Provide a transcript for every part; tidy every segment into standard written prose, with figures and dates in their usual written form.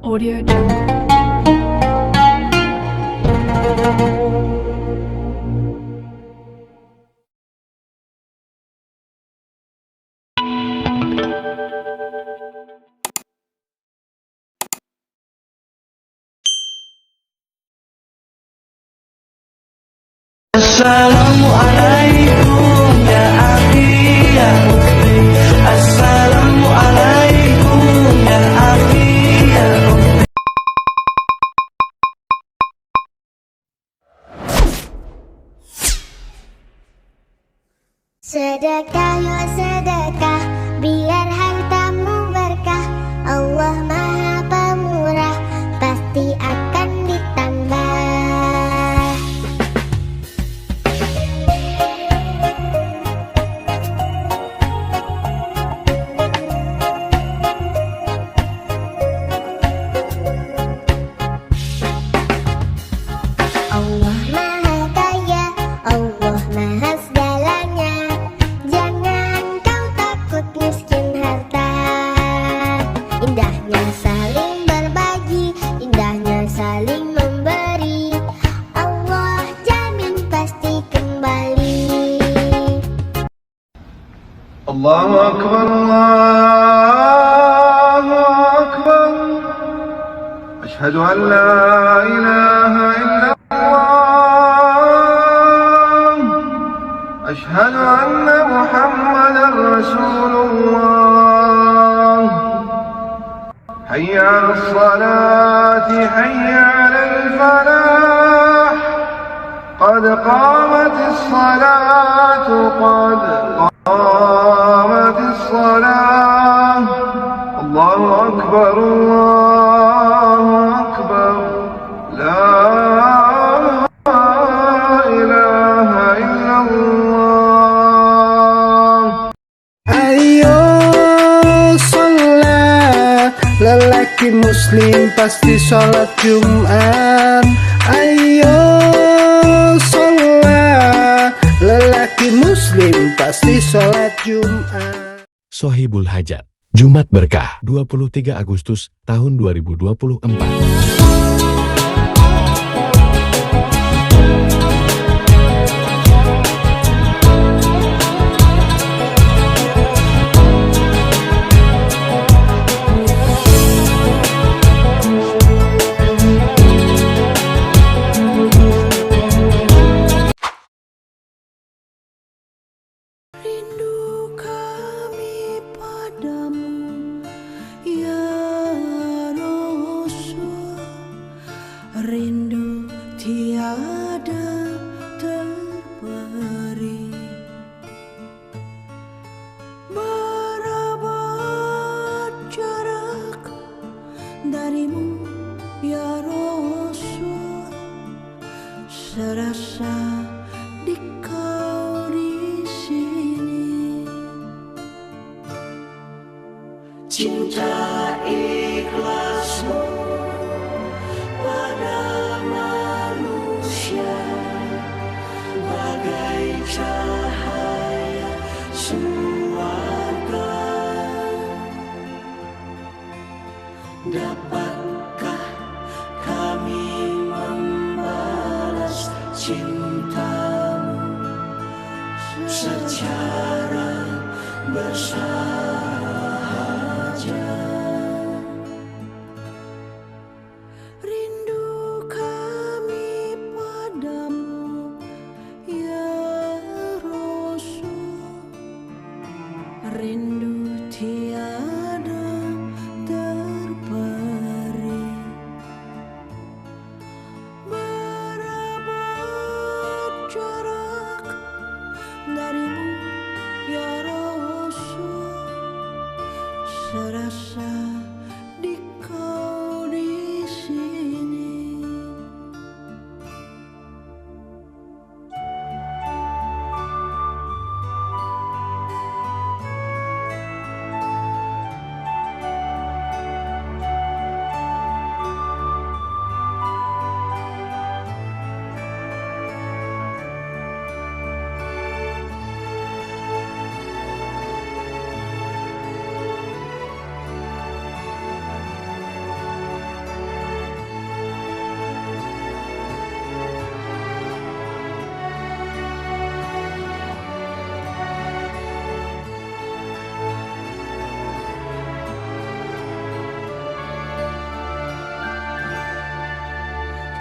Audio Jungle. Assalamualaikum ya akhi ya ukhti. Assalamualaikum ya akhi ya ukhti. Sedekah ya sedekah, biar hartamu berkah. Allah Maha Pemurah, pasti akan ditambah. Allah Maha Kaya, Allah Maha segalanya. Jangan kau takut miskin harta. Indahnya saling berbagi, indahnya saling memberi. Allah jamin pasti kembali. Allahu Akbar, Allahu Akbar. Ashhadu an la ilaha illallah. Ashhadu anna Muhammadan Rasulullah. Hayya 'alas salati, hayya 'alal falah. Qad qamatis salatu, qad qamatis salah. Allahu Akbar, Allahu Akbar. La ilaha illallah. Ayo sholat, lelaki muslim pasti sholat Jumat. Ayo sholat, lelaki muslim pasti sholat Jumat. Sohibul Hajat, Jumat Berkah, 23 Agustus tahun 2024. Rindu kami padamu ya Rasul. Rindu tiada terperi. Berabad jarak darimu ya Rasul. Serasa di kau di sini. Cinta ikhlasmu pada manusia bagai cahaya suarga. Dapatkah kami membalas cintamu secara bersahaja? Rindu kami padamu ya Rasul. Rindu tiada terperi. Berabad jarak darimu ya Rasul.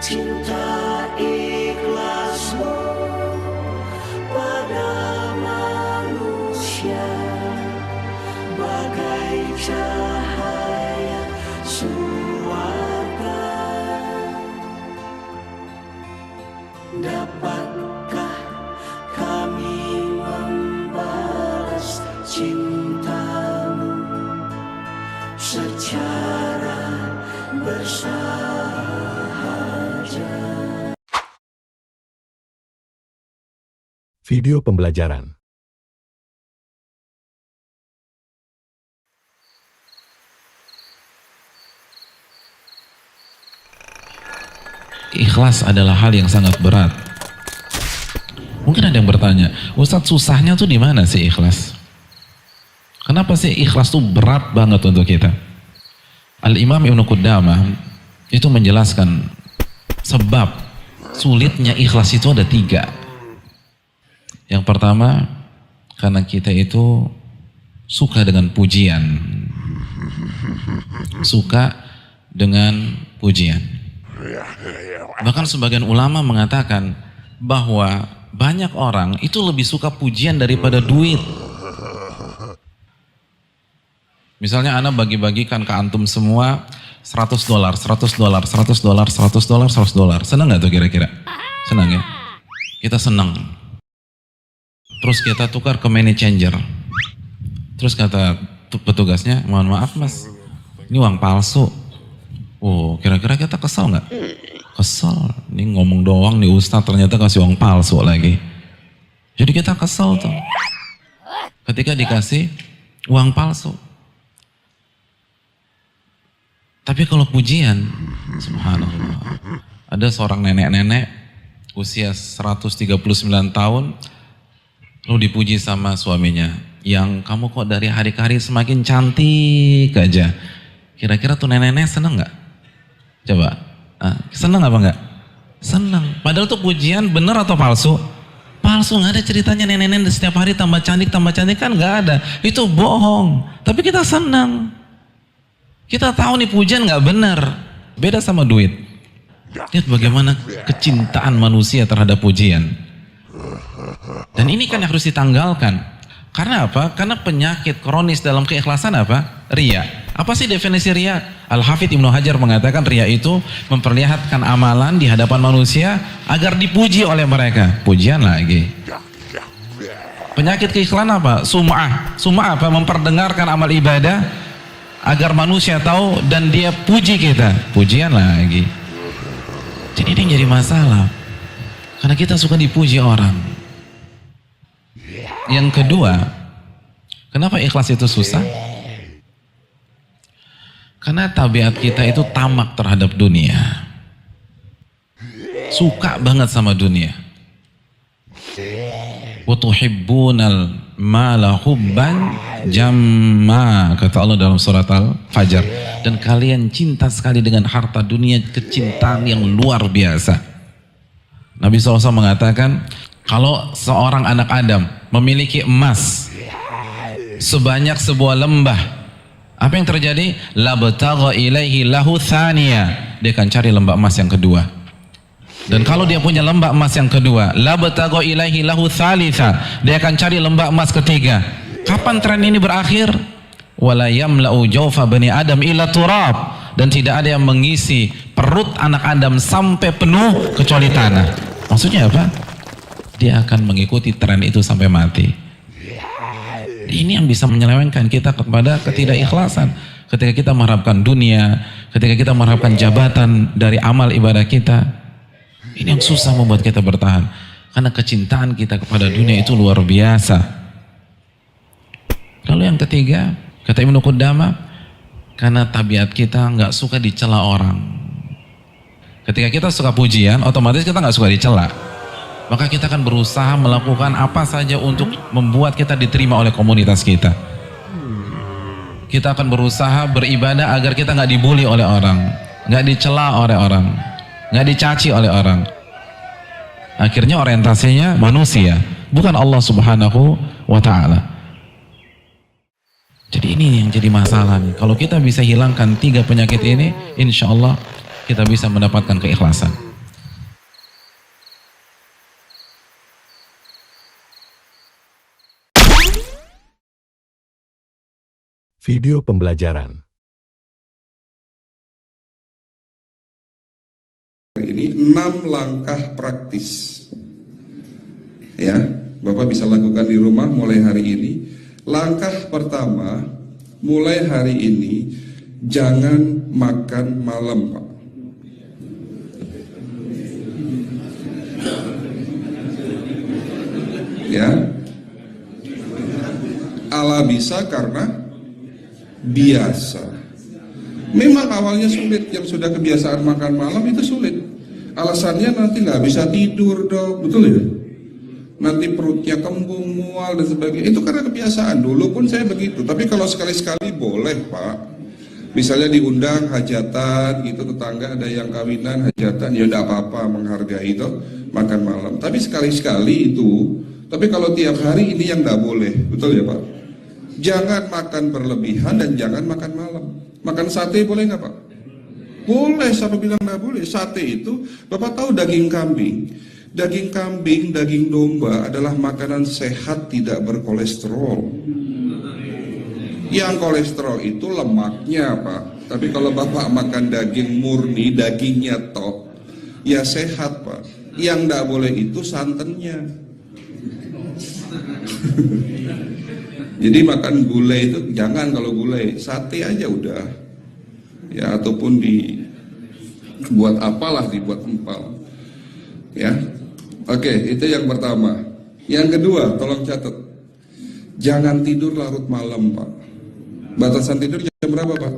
cinta ikhlasmu pada manusia bagai cahaya suarga. Dapatkah kami membalas cintamu secara bersahaja? Video pembelajaran. Ikhlas adalah hal yang sangat berat. Mungkin ada yang bertanya, Ustadz, susahnya tuh di mana sih ikhlas? Kenapa sih ikhlas tuh berat banget untuk kita? Al-Imam Ibnu Qudamah itu menjelaskan sebab sulitnya ikhlas itu ada 3. Yang pertama, karena kita itu suka dengan pujian. Suka dengan pujian. Bahkan sebagian ulama mengatakan bahwa banyak orang itu lebih suka pujian daripada duit. Misalnya Anda bagi-bagikan ke antum semua $100, $100, $100, $100, $100. Senang nggak tuh kira-kira? Senang ya? Kita senang. Terus kita tukar ke money changer. Terus kata petugasnya, mohon maaf mas, ini uang palsu. Oh, kira-kira kita kesel nggak? Kesel. Ini ngomong doang nih Ustadz, ternyata kasih uang palsu lagi. Jadi kita kesel tuh. Ketika dikasih uang palsu. Tapi kalau pujian, subhanallah. Ada seorang nenek-nenek usia 139 tahun, lalu dipuji sama suaminya. Yang kamu kok dari hari ke hari semakin cantik aja. Kira-kira tuh nenek-nenek seneng nggak? Coba, seneng apa enggak? Seneng. Padahal tuh pujian bener atau palsu? Palsu, nggak ada ceritanya nenek-nenek setiap hari tambah cantik kan nggak ada. Itu bohong. Tapi kita seneng. Kita tahu nih pujian nggak bener. Beda sama duit. Lihat bagaimana kecintaan manusia terhadap pujian. Dan ini kan yang harus ditanggalkan. Karena apa? Karena penyakit kronis dalam keikhlasan apa? Riya. Apa sih definisi riya? Al-Hafidz Ibnu Hajar mengatakan riya itu memperlihatkan amalan di hadapan manusia agar dipuji oleh mereka. Pujian lagi. Penyakit keikhlasan apa? Sum'ah. Sum'ah apa? Memperdengarkan amal ibadah agar manusia tahu dan dia puji kita. Pujian lagi. Jadi ini jadi masalah. Karena kita suka dipuji orang. Yang kedua, kenapa ikhlas itu susah? Karena tabiat kita itu tamak terhadap dunia. Suka banget sama dunia. Wa tuhibbunal mala hubban jamma, kata Allah dalam surat Al-Fajr. Dan kalian cinta sekali dengan harta dunia, kecintaan yang luar biasa. Nabi SAW mengatakan, kalau seorang anak Adam memiliki emas sebanyak sebuah lembah, apa yang terjadi? Labtagha ilaihi lahu thaniya, dia akan cari lembah emas yang kedua. Dan kalau dia punya lembah emas yang kedua, labtagha ilaihi lahu thalitha, dia akan cari lembah emas ketiga. Kapan tren ini berakhir? Wala yamla'u jawfa bani Adam illa turab, dan tidak ada yang mengisi perut anak Adam sampai penuh kecuali tanah. Maksudnya apa? Dia akan mengikuti tren itu sampai mati. Ini yang bisa menyelewengkan kita kepada ketidakikhlasan. Ketika kita mengharapkan dunia, ketika kita mengharapkan jabatan dari amal ibadah kita, ini yang susah membuat kita bertahan. Karena kecintaan kita kepada dunia itu luar biasa. Lalu yang ketiga, kata Ibnu Qudamah, karena tabiat kita nggak suka dicela orang. Ketika kita suka pujian, otomatis kita nggak suka dicela. Maka kita akan berusaha melakukan apa saja untuk membuat kita diterima oleh komunitas kita. Kita akan berusaha beribadah agar kita nggak dibully oleh orang, nggak dicela oleh orang, nggak dicaci oleh orang. Akhirnya orientasinya manusia, bukan Allah Subhanahu wa Ta'ala. Jadi ini yang jadi masalah nih. Kalau kita bisa hilangkan 3 penyakit ini, insya Allah kita bisa mendapatkan keikhlasan. Video pembelajaran. Ini 6 langkah praktis. Ya, Bapak bisa lakukan di rumah mulai hari ini. Langkah pertama, mulai hari ini jangan makan malam, Pak. Ya. Ala bisa karena biasa. Memang awalnya sulit, yang sudah kebiasaan makan malam itu sulit. Alasannya nanti nggak bisa tidur dong, betul ya? Nanti perutnya kembung, mual dan sebagainya. Itu karena kebiasaan. Dulu pun saya begitu. Tapi kalau sekali-sekali boleh, Pak. Misalnya diundang hajatan, gitu tetangga ada yang kawinan hajatan, ya udah apa-apa, menghargai itu makan malam. Tapi sekali-sekali itu. Tapi kalau tiap hari ini yang nggak boleh, betul ya Pak? Jangan makan berlebihan dan jangan makan malam. Makan sate boleh nggak Pak? Boleh, siapa bilang nggak boleh? Sate itu, Bapak tahu daging kambing. Daging kambing, daging domba adalah makanan sehat tidak berkolesterol. Yang kolesterol itu lemaknya Pak. Tapi kalau Bapak makan daging murni, dagingnya tok, ya sehat Pak. Yang nggak boleh itu santannya. Jadi makan gulai itu jangan, kalau gulai sate aja udah. Ya, ataupun dibuat apalah, dibuat empal. Ya. Oke, itu yang pertama. Yang kedua, tolong catat. Jangan tidur larut malam, Pak. Batasan tidur jam berapa, Pak?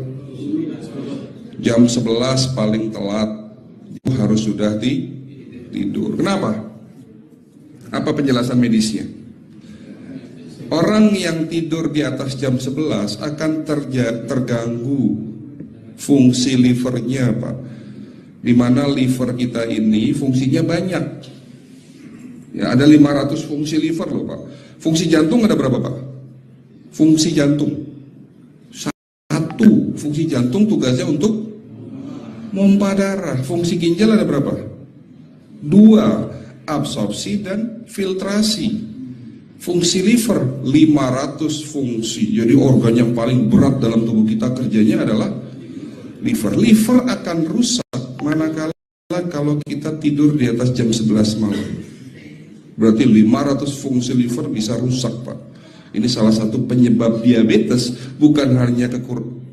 Jam 11 paling telat. Harus sudah tidur. Kenapa? Apa penjelasan medisnya? Orang yang tidur di atas jam 11 akan terganggu fungsi livernya, Pak. Di mana liver kita ini fungsinya banyak. Ya, ada 500 fungsi liver loh, Pak. Fungsi jantung ada berapa, Pak? Fungsi jantung 1. Fungsi jantung tugasnya untuk mompa darah. Fungsi ginjal ada berapa? 2. Absorpsi dan filtrasi. Fungsi liver 500 fungsi. Jadi organ yang paling berat dalam tubuh kita kerjanya adalah liver. Liver akan rusak manakala kalau kita tidur di atas jam 11 malam. Berarti 500 fungsi liver bisa rusak, Pak. Ini salah satu penyebab diabetes, bukan hanya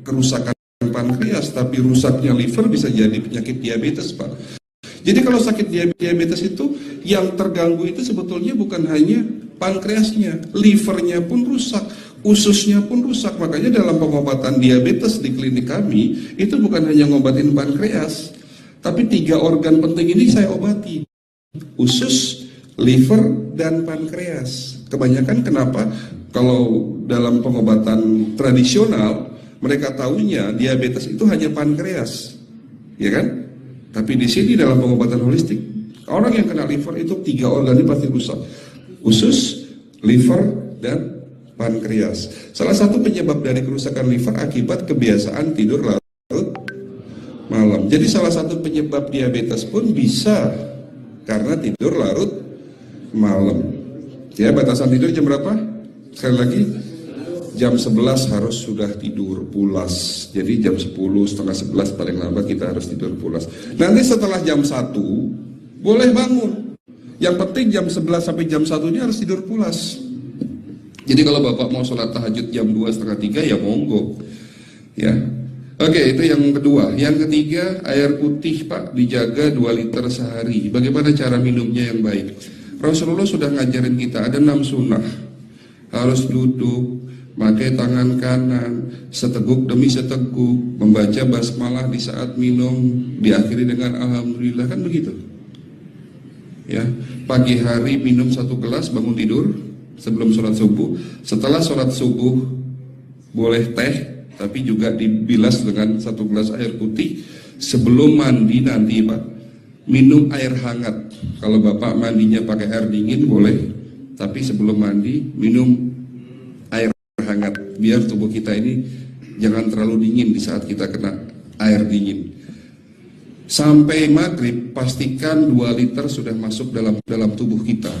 kerusakan pankreas, tapi rusaknya liver bisa jadi penyakit diabetes, Pak. Jadi kalau sakit diabetes itu yang terganggu itu sebetulnya bukan hanya pankreasnya, livernya pun rusak, ususnya pun rusak. Makanya dalam pengobatan diabetes di klinik kami itu bukan hanya ngobatin pankreas, tapi 3 organ penting ini saya obati: usus, liver, dan pankreas. Kebanyakan kenapa? Kalau dalam pengobatan tradisional mereka tahunya diabetes itu hanya pankreas, ya kan? Tapi di sini dalam pengobatan holistik, orang yang kena liver itu 3 organ ini pasti rusak: usus, liver, dan pankreas. Salah satu penyebab dari kerusakan liver akibat kebiasaan tidur larut malam. Jadi salah satu penyebab diabetes pun bisa karena tidur larut malam. Ya, batasan tidur jam berapa? Sekali lagi, jam 11 harus sudah tidur pulas. Jadi jam 10, setengah 11 paling lambat kita harus tidur pulas. Nanti setelah jam 1 boleh bangun. Yang penting jam 11 sampai jam 1 ini harus tidur pulas. Jadi kalau Bapak mau sholat tahajud jam 2, setengah 3 ya monggo. Ya. Oke, itu yang kedua. Yang ketiga, air putih Pak dijaga 2 liter sehari. Bagaimana cara minumnya yang baik? Rasulullah sudah ngajarin kita ada 6 sunnah. Harus duduk, pakai tangan kanan, seteguk demi seteguk, membaca basmalah di saat minum, diakhiri dengan alhamdulillah, kan begitu. Ya, pagi hari minum 1 gelas bangun tidur sebelum sholat subuh. Setelah sholat subuh boleh teh, tapi juga dibilas dengan 1 gelas air putih. Sebelum mandi nanti Pak, minum air hangat. Kalau Bapak mandinya pakai air dingin boleh, tapi sebelum mandi minum air hangat biar tubuh kita ini jangan terlalu dingin di saat kita kena air dingin. Sampai maghrib pastikan 2 liter sudah masuk dalam tubuh kita.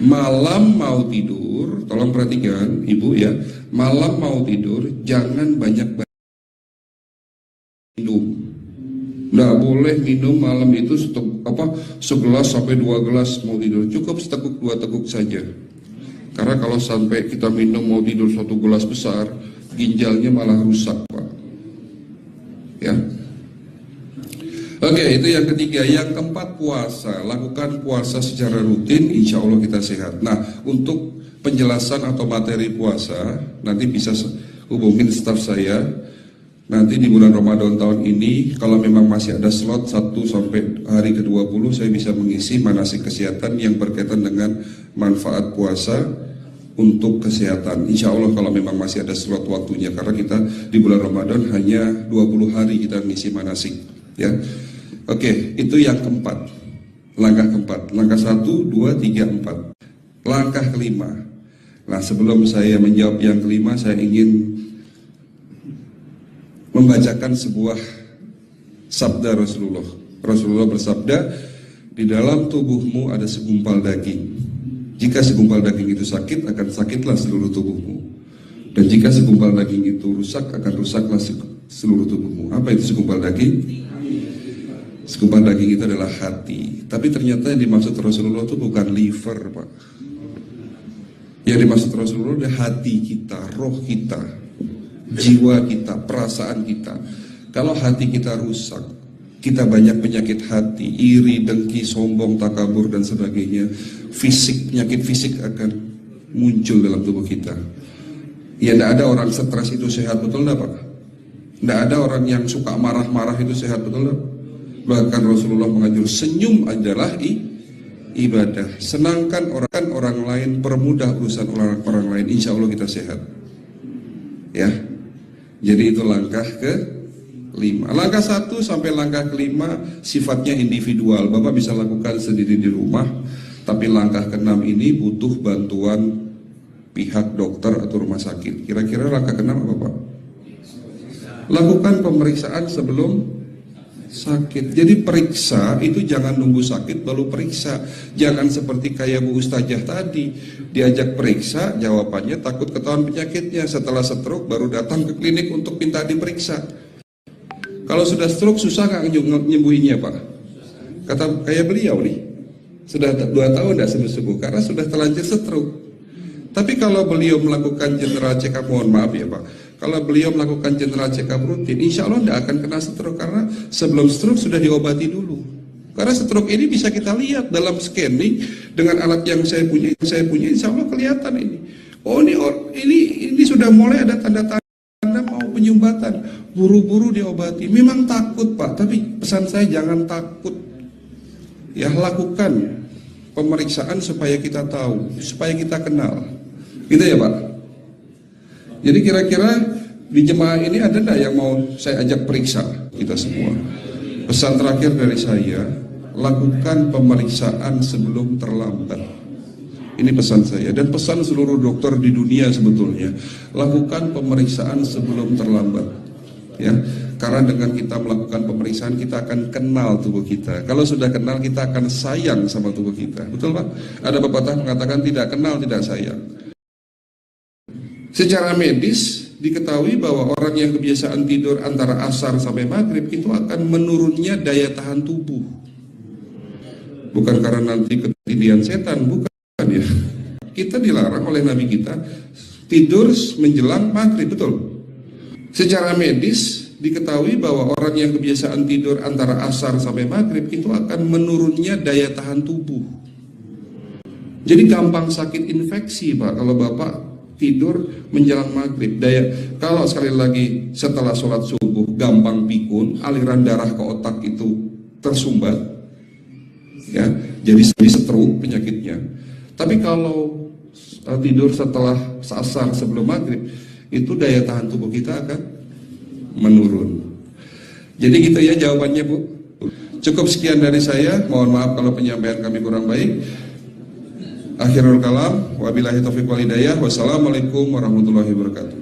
malam mau tidur, tolong perhatikan Ibu ya, malam mau tidur jangan banyak minum. Nggak boleh minum malam itu segelas sampai 2 gelas mau tidur, cukup seteguk 2 teguk saja. Karena kalau sampai kita minum mau tidur 1 gelas besar, ginjalnya malah rusak Pak. Ya. Oke, itu yang ketiga. Yang keempat, puasa. Lakukan puasa secara rutin, insya Allah kita sehat. Nah, untuk penjelasan atau materi puasa, nanti bisa hubungin staf saya. Nanti di bulan Ramadan tahun ini, kalau memang masih ada slot 1 sampai hari ke-20, saya bisa mengisi manasik kesehatan yang berkaitan dengan manfaat puasa untuk kesehatan. Insya Allah kalau memang masih ada slot waktunya, karena kita di bulan Ramadan hanya 20 hari kita mengisi manasik. Ya. Oke, itu yang keempat. Langkah keempat. Langkah 1, 2, 3, 4. Langkah kelima. Nah, sebelum saya menjawab yang kelima, saya ingin membacakan sebuah sabda Rasulullah. Rasulullah bersabda, di dalam tubuhmu ada segumpal daging. Jika segumpal daging itu sakit, akan sakitlah seluruh tubuhmu. Dan jika segumpal daging itu rusak, akan rusaklah seluruh tubuhmu. Apa itu segumpal daging? Segumpal daging itu adalah hati. Tapi ternyata yang dimaksud Rasulullah itu bukan liver, Pak. Yang dimaksud Rasulullah adalah hati kita, roh kita, jiwa kita, perasaan kita. Kalau hati kita rusak, kita banyak penyakit hati, iri, dengki, sombong, takabur, dan sebagainya. Penyakit fisik akan muncul dalam tubuh kita. Ya, tidak ada orang stres itu sehat, betul tidak Pak? Tidak ada orang yang suka marah-marah itu sehat, betul tidak? Bahkan Rasulullah mengajar senyum adalah ibadah. Senangkan orang lain, permudah urusan orang lain, insya Allah kita sehat. Ya, jadi itu langkah ke-5. Langkah 1 sampai langkah ke-5 sifatnya individual. Bapak bisa lakukan sendiri di rumah. Tapi langkah ke-6 ini butuh bantuan pihak dokter atau rumah sakit. Kira-kira langkah ke-6 apa Pak? Lakukan pemeriksaan sebelum sakit. Jadi periksa itu jangan nunggu sakit baru periksa. Jangan seperti kayak Bu Ustazah tadi, diajak periksa, jawabannya takut ketahuan penyakitnya. Setelah stroke baru datang ke klinik untuk minta diperiksa. Kalau sudah stroke susah nggak nyembuhinnya Pak? Kata kayak beliau nih, sudah 2 tahun tidak sembuh-sembuh karena sudah terlanjur stroke. Tapi kalau beliau melakukan general check up, mohon maaf ya Pak, kalau beliau melakukan general check up rutin, insya Allah tidak akan kena stroke, karena sebelum stroke sudah diobati dulu. Karena stroke ini bisa kita lihat dalam scanning dengan alat yang saya punya, insya Allah kelihatan ini. Oh ini sudah mulai ada tanda-tanda mau penyumbatan, buru-buru diobati. Memang takut Pak, tapi pesan saya jangan takut. Ya, lakukan pemeriksaan supaya kita tahu, supaya kita kenal. Gitu ya Pak. Jadi kira-kira di jemaah ini ada enggak yang mau saya ajak periksa kita semua? Pesan terakhir dari saya, lakukan pemeriksaan sebelum terlambat. Ini pesan saya dan pesan seluruh dokter di dunia sebetulnya. Lakukan pemeriksaan sebelum terlambat. Ya, karena dengan kita melakukan pemeriksaan kita akan kenal tubuh kita. Kalau sudah kenal kita akan sayang sama tubuh kita. Betul Pak? Ada pepatah mengatakan tidak kenal tidak sayang. Secara medis diketahui bahwa orang yang kebiasaan tidur antara asar sampai maghrib itu akan menurunnya daya tahan tubuh. Bukan karena nanti ketidian setan, bukan ya. Kita dilarang oleh Nabi kita tidur menjelang maghrib, betul. Secara medis diketahui bahwa orang yang kebiasaan tidur antara asar sampai maghrib itu akan menurunnya daya tahan tubuh. Jadi gampang sakit infeksi Pak kalau Bapak tidur menjelang maghrib. Kalau sekali lagi setelah sholat subuh gampang pikun, aliran darah ke otak itu tersumbat, ya, jadi stroke penyakitnya. Tapi kalau tidur setelah asar sebelum maghrib, itu daya tahan tubuh kita akan menurun. Jadi gitu ya jawabannya Bu. Cukup sekian dari saya. Mohon maaf kalau penyampaian kami kurang baik. Akhirul kalam, wabillahi taufiq wal hidayah. Wassalamualaikum warahmatullahi wabarakatuh.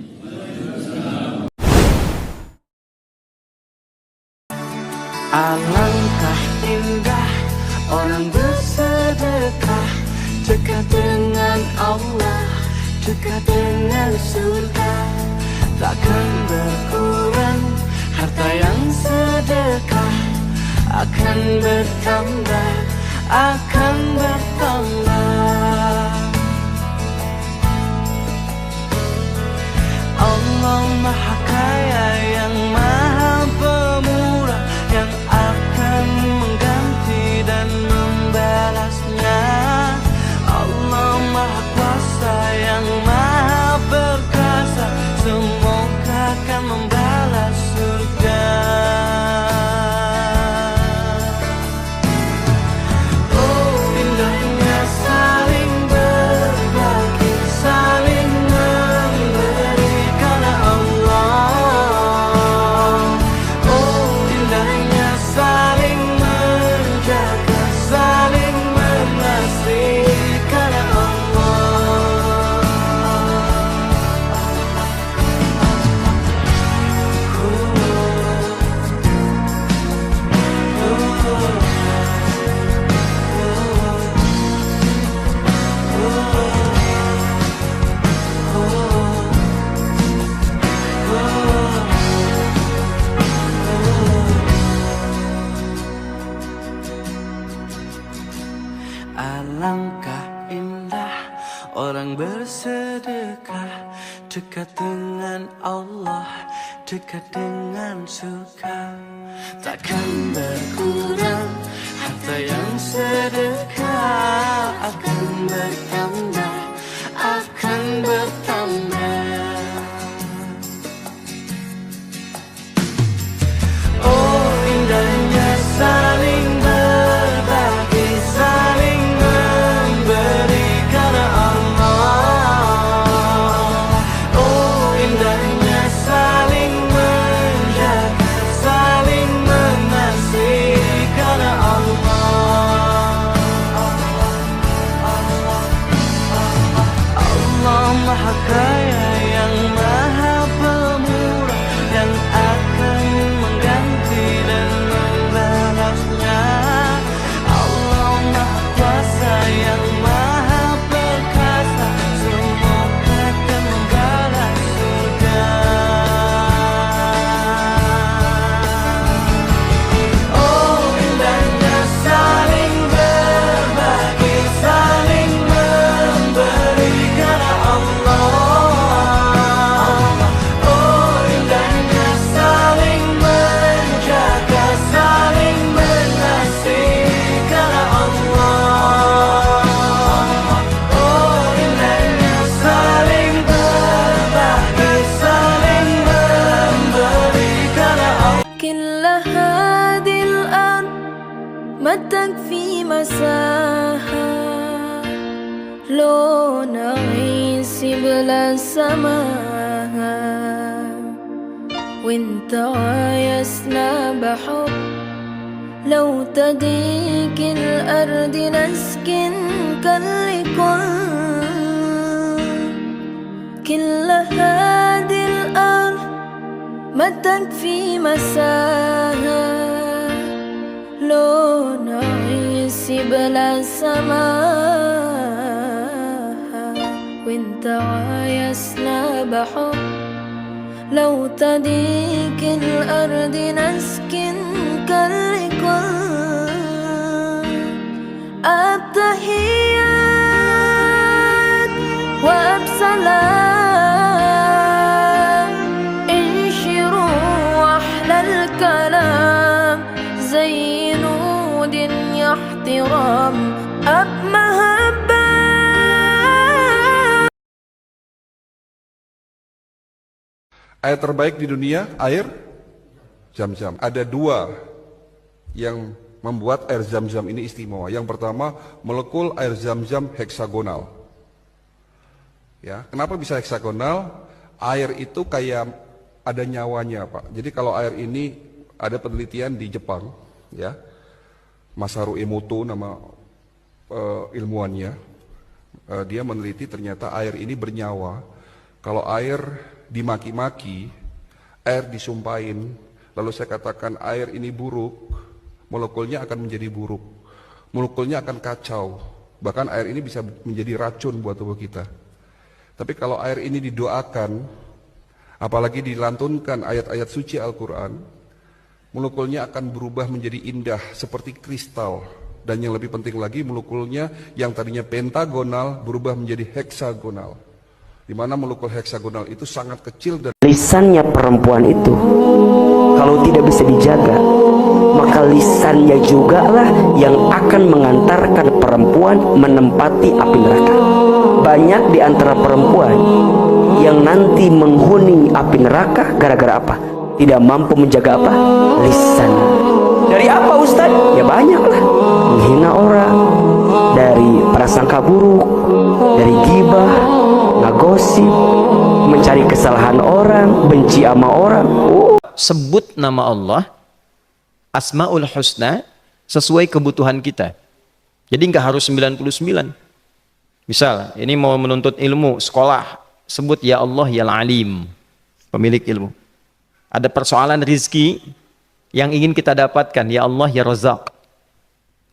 Alangkah indah orang bersedekah, dekat dengan surga, takkan berkurang. Harta yang sedekah akan bertambah, akan bertambah. Allah Maha Kaya yang Maha Pemurah, yang akan mengganti dan membalasnya. Allah Maha Kuasa yang Maha Perkasa, semoga akan membalas surga. Oh, indahnya saling berbagi, saling memberi karena Allah. Oh, indahnya saling menjaga, saling mengasihi karena alangkah indah orang bersedekah, dekat dengan Allah, dekat dengan surga. Takkan berkurang harta yang sedekah, akan bertambah, akan bertambah. Oh, indahnya saling berbagi, saling memberi karena Allah. Oh, indahnya saling menjaga, saling mengasihi karena Allah. Allah Maha Kaya yang Maha Pemurah, yang akan mengganti dan membalasnya. Allah Maha Kuasa yang Maha Perkasa, semoga akan membalas surga. Oh, indahnya saling berbagi, saling memberi karena Allah. Oh, indahnya saling menjaga, saling mengasihi karena Allah. Oh, indahnya saling berbagi, saling memberi karena Allah. كل هذه الأرض ما تكفي مساحة لو نعيش بلا سماها، وانت عايزنا بحب لو تضيق الأرض نسكن كالكل. كل هذه الأرض ما تكفي مساها لو نعيش بلا سماها، وانت عايزنا بحب لو تضيق الأرض نسكن كالكل. التحيات وأبسلام، انشروا أحلى الكلام، زينوا دنيا احترام أب محبة. Air terbaik di dunia, air Zam-Zam. Ada dua yang membuat air Zam-Zam ini istimewa. Yang pertama, molekul air Zam-Zam heksagonal. Ya, kenapa bisa heksagonal? Air itu kayak ada nyawanya, Pak. Jadi kalau air ini ada penelitian di Jepang, ya, Masaru Emoto nama ilmuannya, dia meneliti ternyata air ini bernyawa. Kalau air dimaki-maki, air disumpahin, lalu saya katakan air ini buruk, molekulnya akan menjadi buruk, molekulnya akan kacau, bahkan air ini bisa menjadi racun buat tubuh kita. Tapi kalau air ini didoakan, apalagi dilantunkan ayat-ayat suci Al-Quran, molekulnya akan berubah menjadi indah seperti kristal. Dan yang lebih penting lagi, molekulnya yang tadinya pentagonal berubah menjadi heksagonal, di mana molekul heksagonal itu sangat kecil. Dan lisannya perempuan itu kalau tidak bisa dijaga, maka lisannya juga lah yang akan mengantarkan perempuan menempati api neraka. Banyak di antara perempuan yang nanti menghuni api neraka gara-gara apa? Tidak mampu menjaga apa? Lisan. Dari apa Ustaz? Ya banyak lah. Menghina orang, dari prasangka buruk, dari gibah, ngagosip, mencari kesalahan orang, benci sama orang. Sebut nama Allah, Asmaul Husna, sesuai kebutuhan kita. Jadi nggak harus 99. Misal, ini mau menuntut ilmu, sekolah, sebut ya Allah ya Alim, pemilik ilmu. Ada persoalan rizki yang ingin kita dapatkan, ya Allah ya Razak.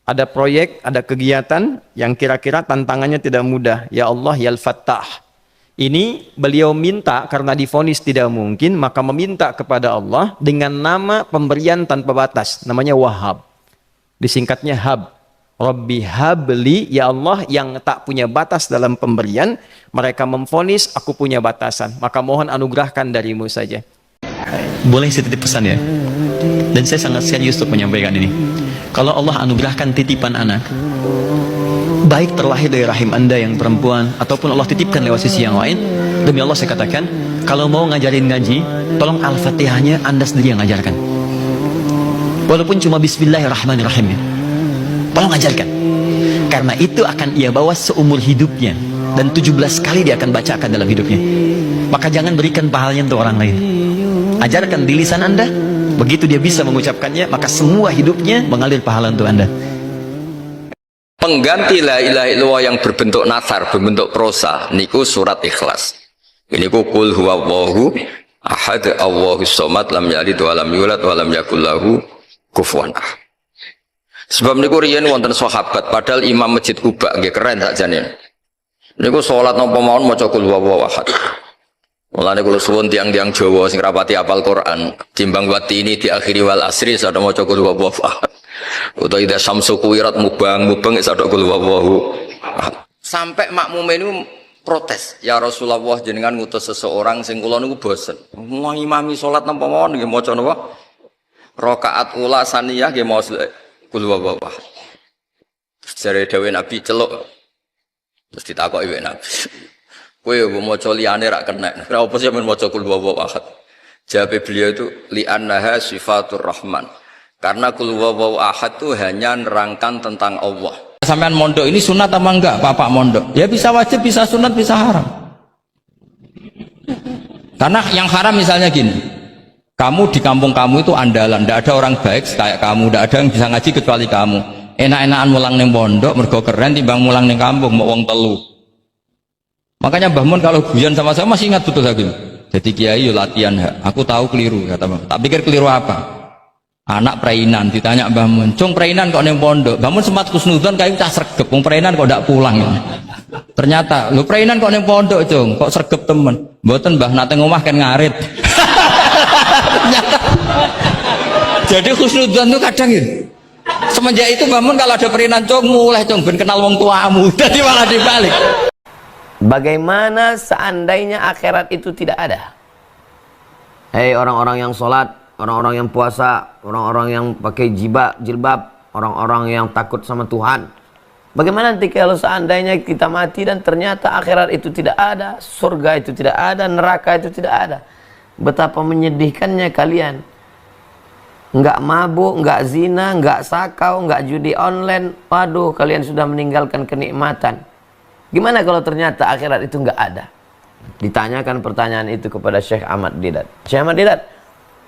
Ada proyek, ada kegiatan yang kira-kira tantangannya tidak mudah, ya Allah ya Al-Fattah. Ini beliau minta karena divonis tidak mungkin, maka meminta kepada Allah dengan nama pemberian tanpa batas, namanya Wahhab. Disingkatnya Hab. Rabbi habli, ya Allah yang tak punya batas dalam pemberian, mereka memvonis aku punya batasan, maka mohon anugerahkan darimu saja. Boleh saya titip pesan ya? Dan saya sangat serius untuk menyampaikan ini. Kalau Allah anugerahkan titipan anak, baik terlahir dari rahim Anda yang perempuan ataupun Allah titipkan lewat sisi yang lain, demi Allah saya katakan, kalau mau ngajarin ngaji, tolong Al-Fatihahnya Anda sendiri yang ngajarkan. Walaupun cuma Bismillahirrahmanirrahim, tolong ajarkan. Karena itu akan ia bawa seumur hidupnya, dan 17 kali dia akan bacakan dalam hidupnya. Maka jangan berikan pahalanya untuk orang lain. Ajarkan di lisan Anda, begitu dia bisa mengucapkannya, maka semua hidupnya mengalir pahala untuk Anda. Pengganti la ilaha illallah yang berbentuk nathar, berbentuk prosa, niku surat Ikhlas. Ini ku qul huwallahu ahad, Allahus somad, lam yalid wa lam yulad wa lam yakul lahu kufuwan ahad. Sebab niku riyen wonten sahabat, padahal imam masjid Kuba nggih keren sakjane. Niku salat napa mawon maca qul huwallahu ahad. Mulane kula suwun tiang-tiang Jawa sing rapati hafal Quran, timbang wati ini diakhiri wal asri sada maca qul huwallahu ahad. Utawa ida samsu kuwirat mubang sada qul huwallahu ahad. Sampai makmum ini protes, ya Rasulullah jenengan ngutus seseorang sing kula niku bosen. Mau imami salat napa mawon nggih maca napa? Rakaat ula saniyah nggih maca qul huwallahu ahad. Jare dawuh Nabi celuk. Terus ditakoki wek Nabi. Kowe maca liyane ra kena. Ora apa sih men maca qul huwallahu ahad. Jawab beliau itu li'annaha sifatur rahman. Karena qul huwallahu ahad itu hanya nerangkan tentang Allah. Sampean mondok ini sunat apa enggak? Bapak mondok. Ya bisa wajib, bisa sunat, bisa haram. Karena yang haram misalnya gini. Kamu di kampung kamu itu andalan, tidak ada orang baik kayak kamu, tidak ada yang bisa ngaji kecuali kamu. Enak-enakan mulang ning pondok, mergo keren timbang mulang ning kampung, mau wong telu. Makanya Mbah Mun kalau guyon sama saya masih ingat betul lagi. Jadi kiai yo latihan, aku tahu keliru kata Mbah. Tak pikir keliru apa? Anak prainan ditanya Mbah Mun, "Cung prainan kok ning pondok?" Mbah Mun sempat kusnudon kayak cah sregep, wong prainan kok ndak pulang ya. Ternyata, "Lho prainan kok ning pondok, Cung? Kok sregep temen?" "Mboten Mbah, nate ngomah kan ngarit." Jadi khusnudon itu kadang gitu. Semenjak itu Mbah Mun kalau ada perinan Cung mulai Cung ben kenal wong tuamu. Jadi malah dibalik. Bagaimana seandainya akhirat itu tidak ada? Hei orang-orang yang sholat, orang-orang yang puasa, orang-orang yang pakai jilbab, orang-orang yang takut sama Tuhan. Bagaimana nanti kalau seandainya kita mati dan ternyata akhirat itu tidak ada, surga itu tidak ada, neraka itu tidak ada? Betapa menyedihkannya kalian. Enggak mabuk, enggak zina, enggak sakau, enggak judi online. Waduh, kalian sudah meninggalkan kenikmatan. Gimana kalau ternyata akhirat itu enggak ada? Ditanyakan pertanyaan itu kepada Syekh Ahmad Didat. Syekh Ahmad Didat,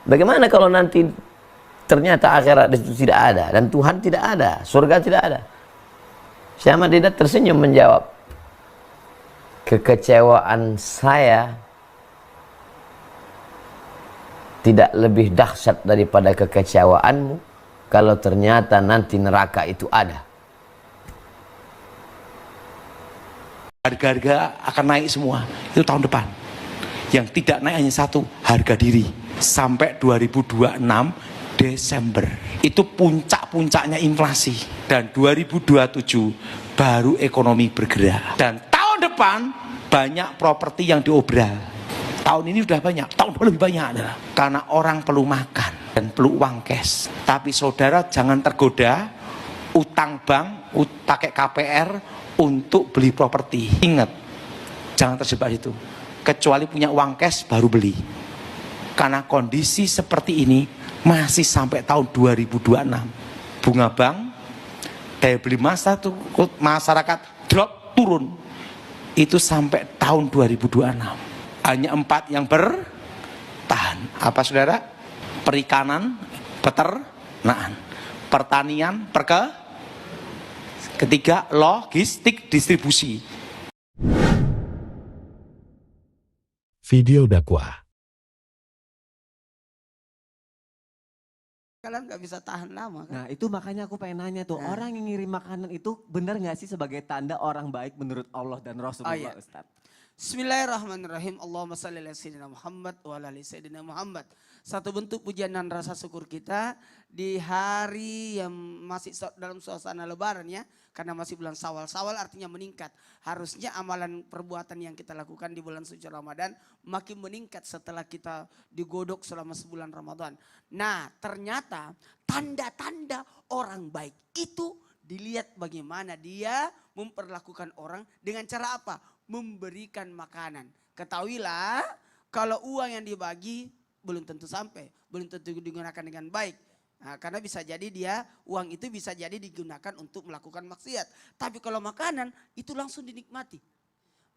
bagaimana kalau nanti ternyata akhirat itu tidak ada dan Tuhan tidak ada, surga tidak ada? Syekh Ahmad Didat tersenyum menjawab, kekecewaan saya tidak lebih dahsyat daripada kekecewaanmu kalau ternyata nanti neraka itu ada. Harga-harga akan naik semua. Itu tahun depan. Yang tidak naik hanya satu, harga diri. Sampai 2026 Desember. Itu puncak-puncaknya inflasi. Dan 2027 baru ekonomi bergerak. Dan tahun depan banyak properti yang diobral. Tahun ini sudah banyak, tahun depan lebih banyak adalah karena orang perlu makan dan perlu uang cash. Tapi saudara jangan tergoda utang bank, pakai KPR untuk beli properti. Ingat, jangan terjebak itu. Kecuali punya uang cash baru beli. Karena kondisi seperti ini masih sampai tahun 2026. Bunga bank, daya beli masyarakat drop turun. Itu sampai tahun 2026. Hanya 4 yang bertahan. Apa saudara? Perikanan, peternakan, pertanian, ketiga logistik distribusi. Video dakwah. Kalian nggak bisa tahan lama kan? Nah itu makanya aku pengen nanya tuh, orang yang ngirim makanan itu benar nggak sih sebagai tanda orang baik menurut Allah dan Rasulullah, Ustaz? Bismillahirrahmanirrahim. Allahumma salli ala sayyidina Muhammad wa ala ali sayyidina Muhammad. Satu bentuk pujian dan rasa syukur kita di hari yang masih dalam suasana lebaran ya. Karena masih bulan Syawal. Syawal artinya meningkat. Harusnya amalan perbuatan yang kita lakukan di bulan suci Ramadan makin meningkat setelah kita digodok selama sebulan Ramadan. Nah ternyata tanda-tanda orang baik itu dilihat bagaimana dia memperlakukan orang dengan cara apa? Memberikan makanan. Ketahuilah kalau uang yang dibagi belum tentu sampai, belum tentu digunakan dengan baik. Nah, karena bisa jadi uang itu bisa jadi digunakan untuk melakukan maksiat. Tapi kalau makanan itu langsung dinikmati.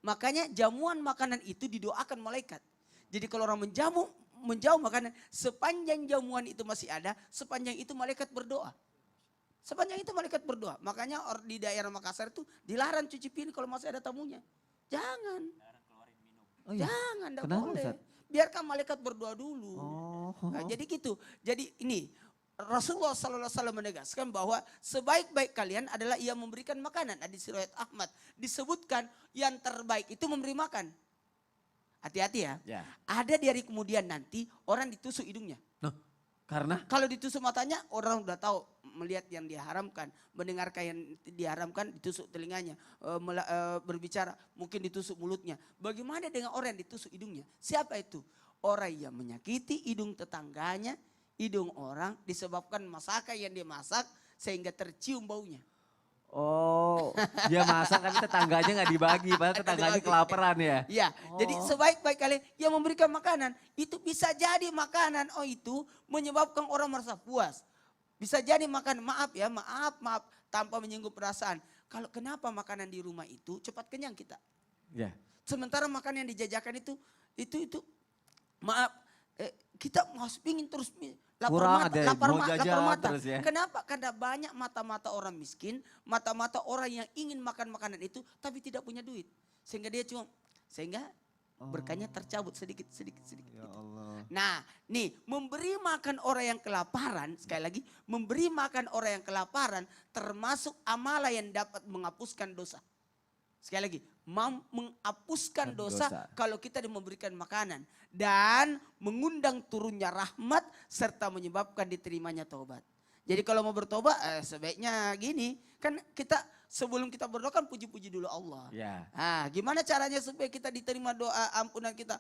Makanya jamuan makanan itu didoakan malaikat. Jadi kalau orang menjauh makanan, sepanjang jamuan itu masih ada, sepanjang itu malaikat berdoa. Sepanjang itu malaikat berdoa. Makanya di daerah Makassar itu dilarang cuci piring kalau masih ada tamunya. Jangan. Oh iya? Jangan, enggak Kenapa, boleh. Ustaz? Biarkan malaikat berdoa dulu. Nah, jadi gitu. Jadi ini Rasulullah SAW menegaskan bahwa sebaik-baik kalian adalah ia memberikan makanan. Di riwayat Ahmad disebutkan yang terbaik itu memberi makan. Hati-hati ya. Ada di hari kemudian nanti orang ditusuk hidungnya. Karena? Kalau ditusuk matanya orang udah tahu melihat yang diharamkan. Mendengarkan yang diharamkan ditusuk telinganya. Berbicara mungkin ditusuk mulutnya. Bagaimana dengan orang yang ditusuk hidungnya? Siapa itu? Orang yang menyakiti hidung tetangganya. Hidung orang disebabkan masakan yang dia masak sehingga tercium baunya. Oh, dia masak tapi tetangganya nggak dibagi, padahal tetangganya kelaparan ya. Iya, jadi sebaik-baik kalian yang memberikan makanan itu bisa jadi makanan itu menyebabkan orang merasa puas. Bisa jadi makan maaf tanpa menyinggung perasaan. Kalau kenapa makanan di rumah itu cepat kenyang kita. Ya. Sementara makanan yang dijajakan itu kita harus pingin terus lapar mata. Terus ya. Kenapa? Karena banyak mata-mata orang miskin, mata-mata orang yang ingin makan makanan itu tapi tidak punya duit. Sehingga berkahnya tercabut sedikit. Ya Allah. Nah, nih memberi makan orang yang kelaparan, sekali lagi, memberi makan orang yang kelaparan termasuk amalan yang dapat menghapuskan dosa. Sekali lagi, menghapuskan dosa kalau kita memberikan makanan. Dan mengundang turunnya rahmat serta menyebabkan diterimanya taubat. Jadi kalau mau bertobat sebaiknya gini. Kan kita sebelum kita berdoa kan puji-puji dulu Allah. Ya. Nah, gimana caranya supaya kita diterima doa ampunan kita?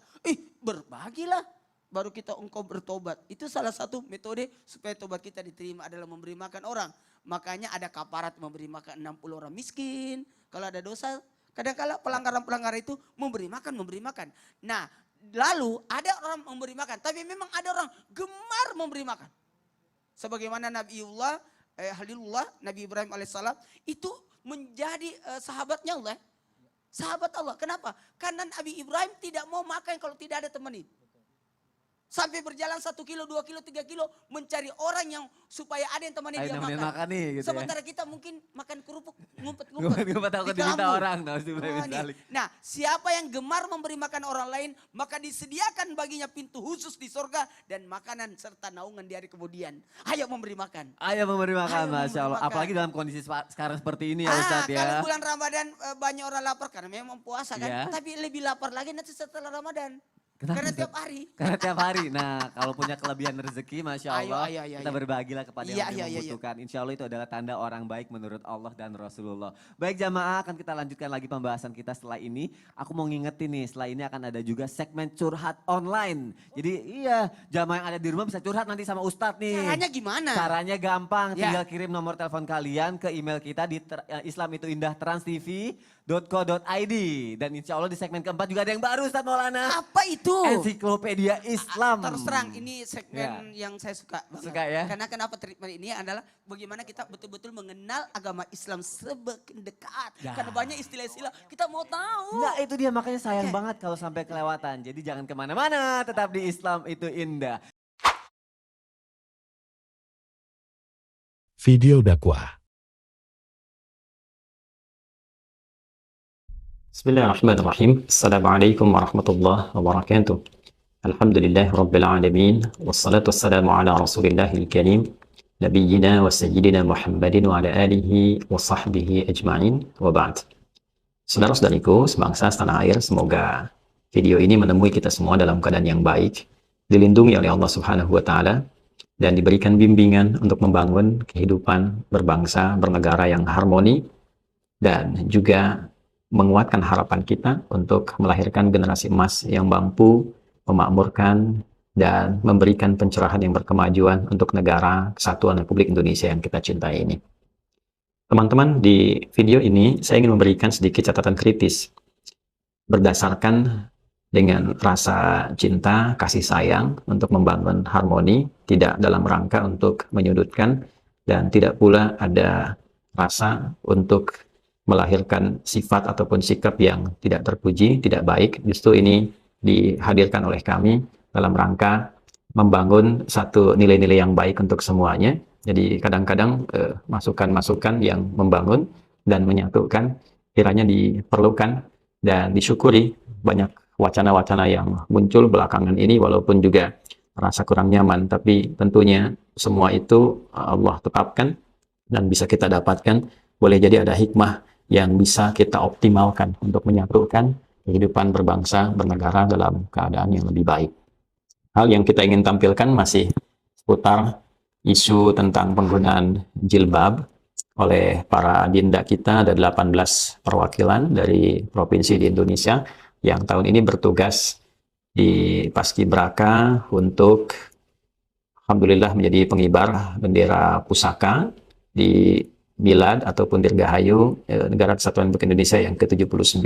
Berbagilah. Baru engkau bertobat. Itu salah satu metode supaya tobat kita diterima adalah memberi makan orang. Makanya ada kafarat memberi makan 60 orang miskin. Kalau ada dosa, kadang-kala pelanggaran-pelanggaran itu memberi makan. Nah, lalu ada orang memberi makan, tapi memang ada orang gemar memberi makan. Sebagaimana Halilullah, Nabi Ibrahim alaihissalam itu menjadi sahabatnya Allah. Sahabat Allah, kenapa? Karena Nabi Ibrahim tidak mau makan kalau tidak ada teman itu. Sampai berjalan 1 kilo, 2 kilo, 3 kilo mencari orang yang supaya ada yang temani dia makan. Nih, gitu Sementara ya. kita mungkin makan kerupuk ngumpet-ngumpet. Ngumpet-ngumpet takut di diminta kelambu. orang. Nah, Nah, siapa yang gemar memberi makan orang lain, maka disediakan baginya pintu khusus di surga dan makanan serta naungan di hari kemudian. Ayo memberi makan. Ayo memberi makan, Ayo Masya Allah. memberi makan. Apalagi dalam kondisi sekarang seperti ini ya Ustadz ya. Kalau bulan Ramadan banyak orang lapar karena memang puasa kan. Iya. Tapi lebih lapar lagi nanti setelah Ramadan. Kenapa, Karena Ustadz? tiap hari. Karena tiap hari. Nah, kalau punya kelebihan rezeki, Masya Allah, Ayo, kita berbagilah kepada yang Iya. membutuhkan. Insya Allah itu adalah tanda orang baik menurut Allah dan Rasulullah. Baik jamaah, akan kita lanjutkan lagi pembahasan kita setelah ini. Aku mau ngingetin nih, setelah ini akan ada juga segmen curhat online. Jadi iya, jamaah yang ada di rumah bisa curhat nanti sama Ustadz nih. Caranya gimana? Caranya gampang, Ya. tinggal kirim nomor telepon kalian ke email kita di islamituindahtrans.tv.co.id. Dan insya Allah di segmen keempat juga ada yang baru Ustadz Maulana. Apa itu? Ensiklopedia Islam. Terus terang ini segmen yang saya suka banget. Suka ya? Karena kenapa treatment ini adalah bagaimana kita betul-betul mengenal agama Islam semakin dekat. Ya. Karena banyak istilah-istilah kita mau tahu. Nah itu dia makanya sayang banget kalau sampai kelewatan. Jadi jangan kemana-mana, tetap di Islam itu indah. Video dakwah. Bismillahirrahmanirrahim. Assalamualaikum warahmatullahi wabarakatuh. Alhamdulillah rabbil alamin. Wassalatu wassalamu ala rasulillahil karim. Nabiyyina wa sayyidina Muhammadin wa ala alihi wa sahbihi ajma'in wa ba'd. Saudara-saudariku sebangsa setanah air, semoga video ini menemui kita semua dalam keadaan yang baik, dilindungi oleh Allah Subhanahu wa taala dan diberikan bimbingan untuk membangun kehidupan berbangsa, bernegara yang harmoni dan juga menguatkan harapan kita untuk melahirkan generasi emas yang mampu memakmurkan dan memberikan pencerahan yang berkemajuan untuk negara kesatuan Republik Indonesia yang kita cintai ini. Teman-teman, di video ini saya ingin memberikan sedikit catatan kritis berdasarkan dengan rasa cinta, kasih sayang untuk membangun harmoni, tidak dalam rangka untuk menyudutkan dan tidak pula ada rasa untuk melahirkan sifat ataupun sikap yang tidak terpuji, tidak baik. Justru ini dihadirkan oleh kami dalam rangka membangun satu nilai-nilai yang baik untuk semuanya. Jadi kadang-kadang masukan-masukan yang membangun dan menyatukan kiranya diperlukan dan disyukuri. Banyak wacana-wacana yang muncul belakangan ini walaupun juga rasa kurang nyaman, tapi tentunya semua itu Allah tetapkan dan bisa kita dapatkan. Boleh jadi ada hikmah yang bisa kita optimalkan untuk menyatukan kehidupan berbangsa, bernegara dalam keadaan yang lebih baik. Hal yang kita ingin tampilkan masih seputar isu tentang penggunaan jilbab oleh para dinda kita. Ada 18 perwakilan dari provinsi di Indonesia yang tahun ini bertugas di Paskibraka untuk alhamdulillah menjadi pengibar bendera pusaka di Milad ataupun Dirgahayu Negara Kesatuan Republik Indonesia yang ke-79.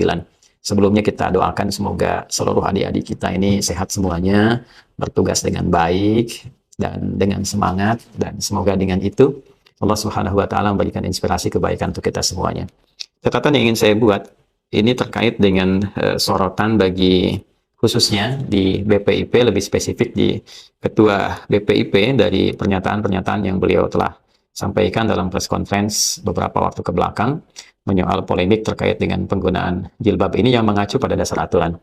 Sebelumnya kita doakan semoga seluruh adik-adik kita ini sehat semuanya, bertugas dengan baik dan dengan semangat, dan semoga dengan itu Allah Subhanahu wa taala memberikan inspirasi kebaikan untuk kita semuanya. Catatan yang ingin saya buat ini terkait dengan sorotan bagi khususnya di BPIP, lebih spesifik di Ketua BPIP dari pernyataan-pernyataan yang beliau telah sampaikan dalam press conference beberapa waktu ke belakang menyoal polemik terkait dengan penggunaan jilbab ini yang mengacu pada dasar aturan.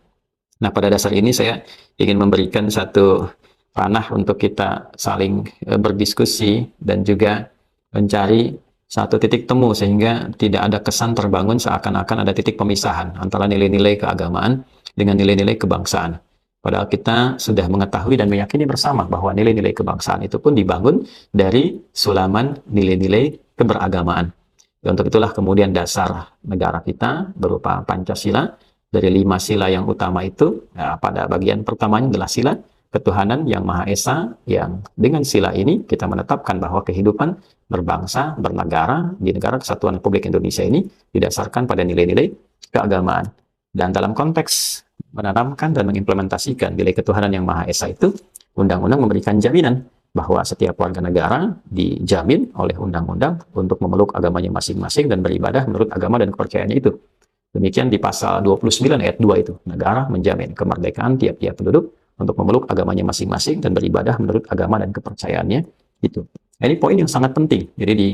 Nah, pada dasar ini saya ingin memberikan satu ranah untuk kita saling berdiskusi dan juga mencari satu titik temu sehingga tidak ada kesan terbangun seakan-akan ada titik pemisahan antara nilai-nilai keagamaan dengan nilai-nilai kebangsaan. Padahal kita sudah mengetahui dan meyakini bersama bahwa nilai-nilai kebangsaan itu pun dibangun dari sulaman nilai-nilai keberagamaan. Dan untuk itulah kemudian dasar negara kita berupa Pancasila, dari 5 sila yang utama itu, pada bagian pertamanya adalah sila ketuhanan yang Maha Esa, yang dengan sila ini kita menetapkan bahwa kehidupan berbangsa, bernegara di Negara Kesatuan Republik Indonesia ini didasarkan pada nilai-nilai keagamaan. Dan dalam konteks menanamkan dan mengimplementasikan nilai ketuhanan yang Maha Esa itu, undang-undang memberikan jaminan bahwa setiap warga negara dijamin oleh undang-undang untuk memeluk agamanya masing-masing dan beribadah menurut agama dan kepercayaannya itu. Demikian di pasal 29 ayat 2 itu, negara menjamin kemerdekaan tiap-tiap penduduk untuk memeluk agamanya masing-masing dan beribadah menurut agama dan kepercayaannya itu. Nah, ini poin yang sangat penting. Jadi di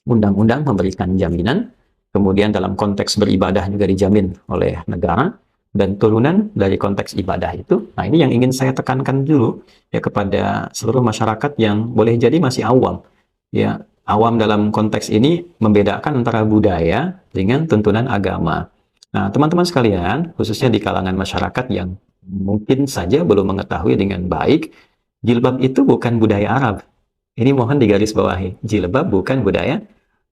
undang-undang memberikan jaminan, kemudian dalam konteks beribadah juga dijamin oleh negara, dan turunan dari konteks ibadah itu. Nah, ini yang ingin saya tekankan dulu ya kepada seluruh masyarakat yang boleh jadi masih awam. Ya, awam dalam konteks ini membedakan antara budaya dengan tuntunan agama. Nah, teman-teman sekalian, khususnya di kalangan masyarakat yang mungkin saja belum mengetahui dengan baik, jilbab itu bukan budaya Arab. Ini mohon digarisbawahi, jilbab bukan budaya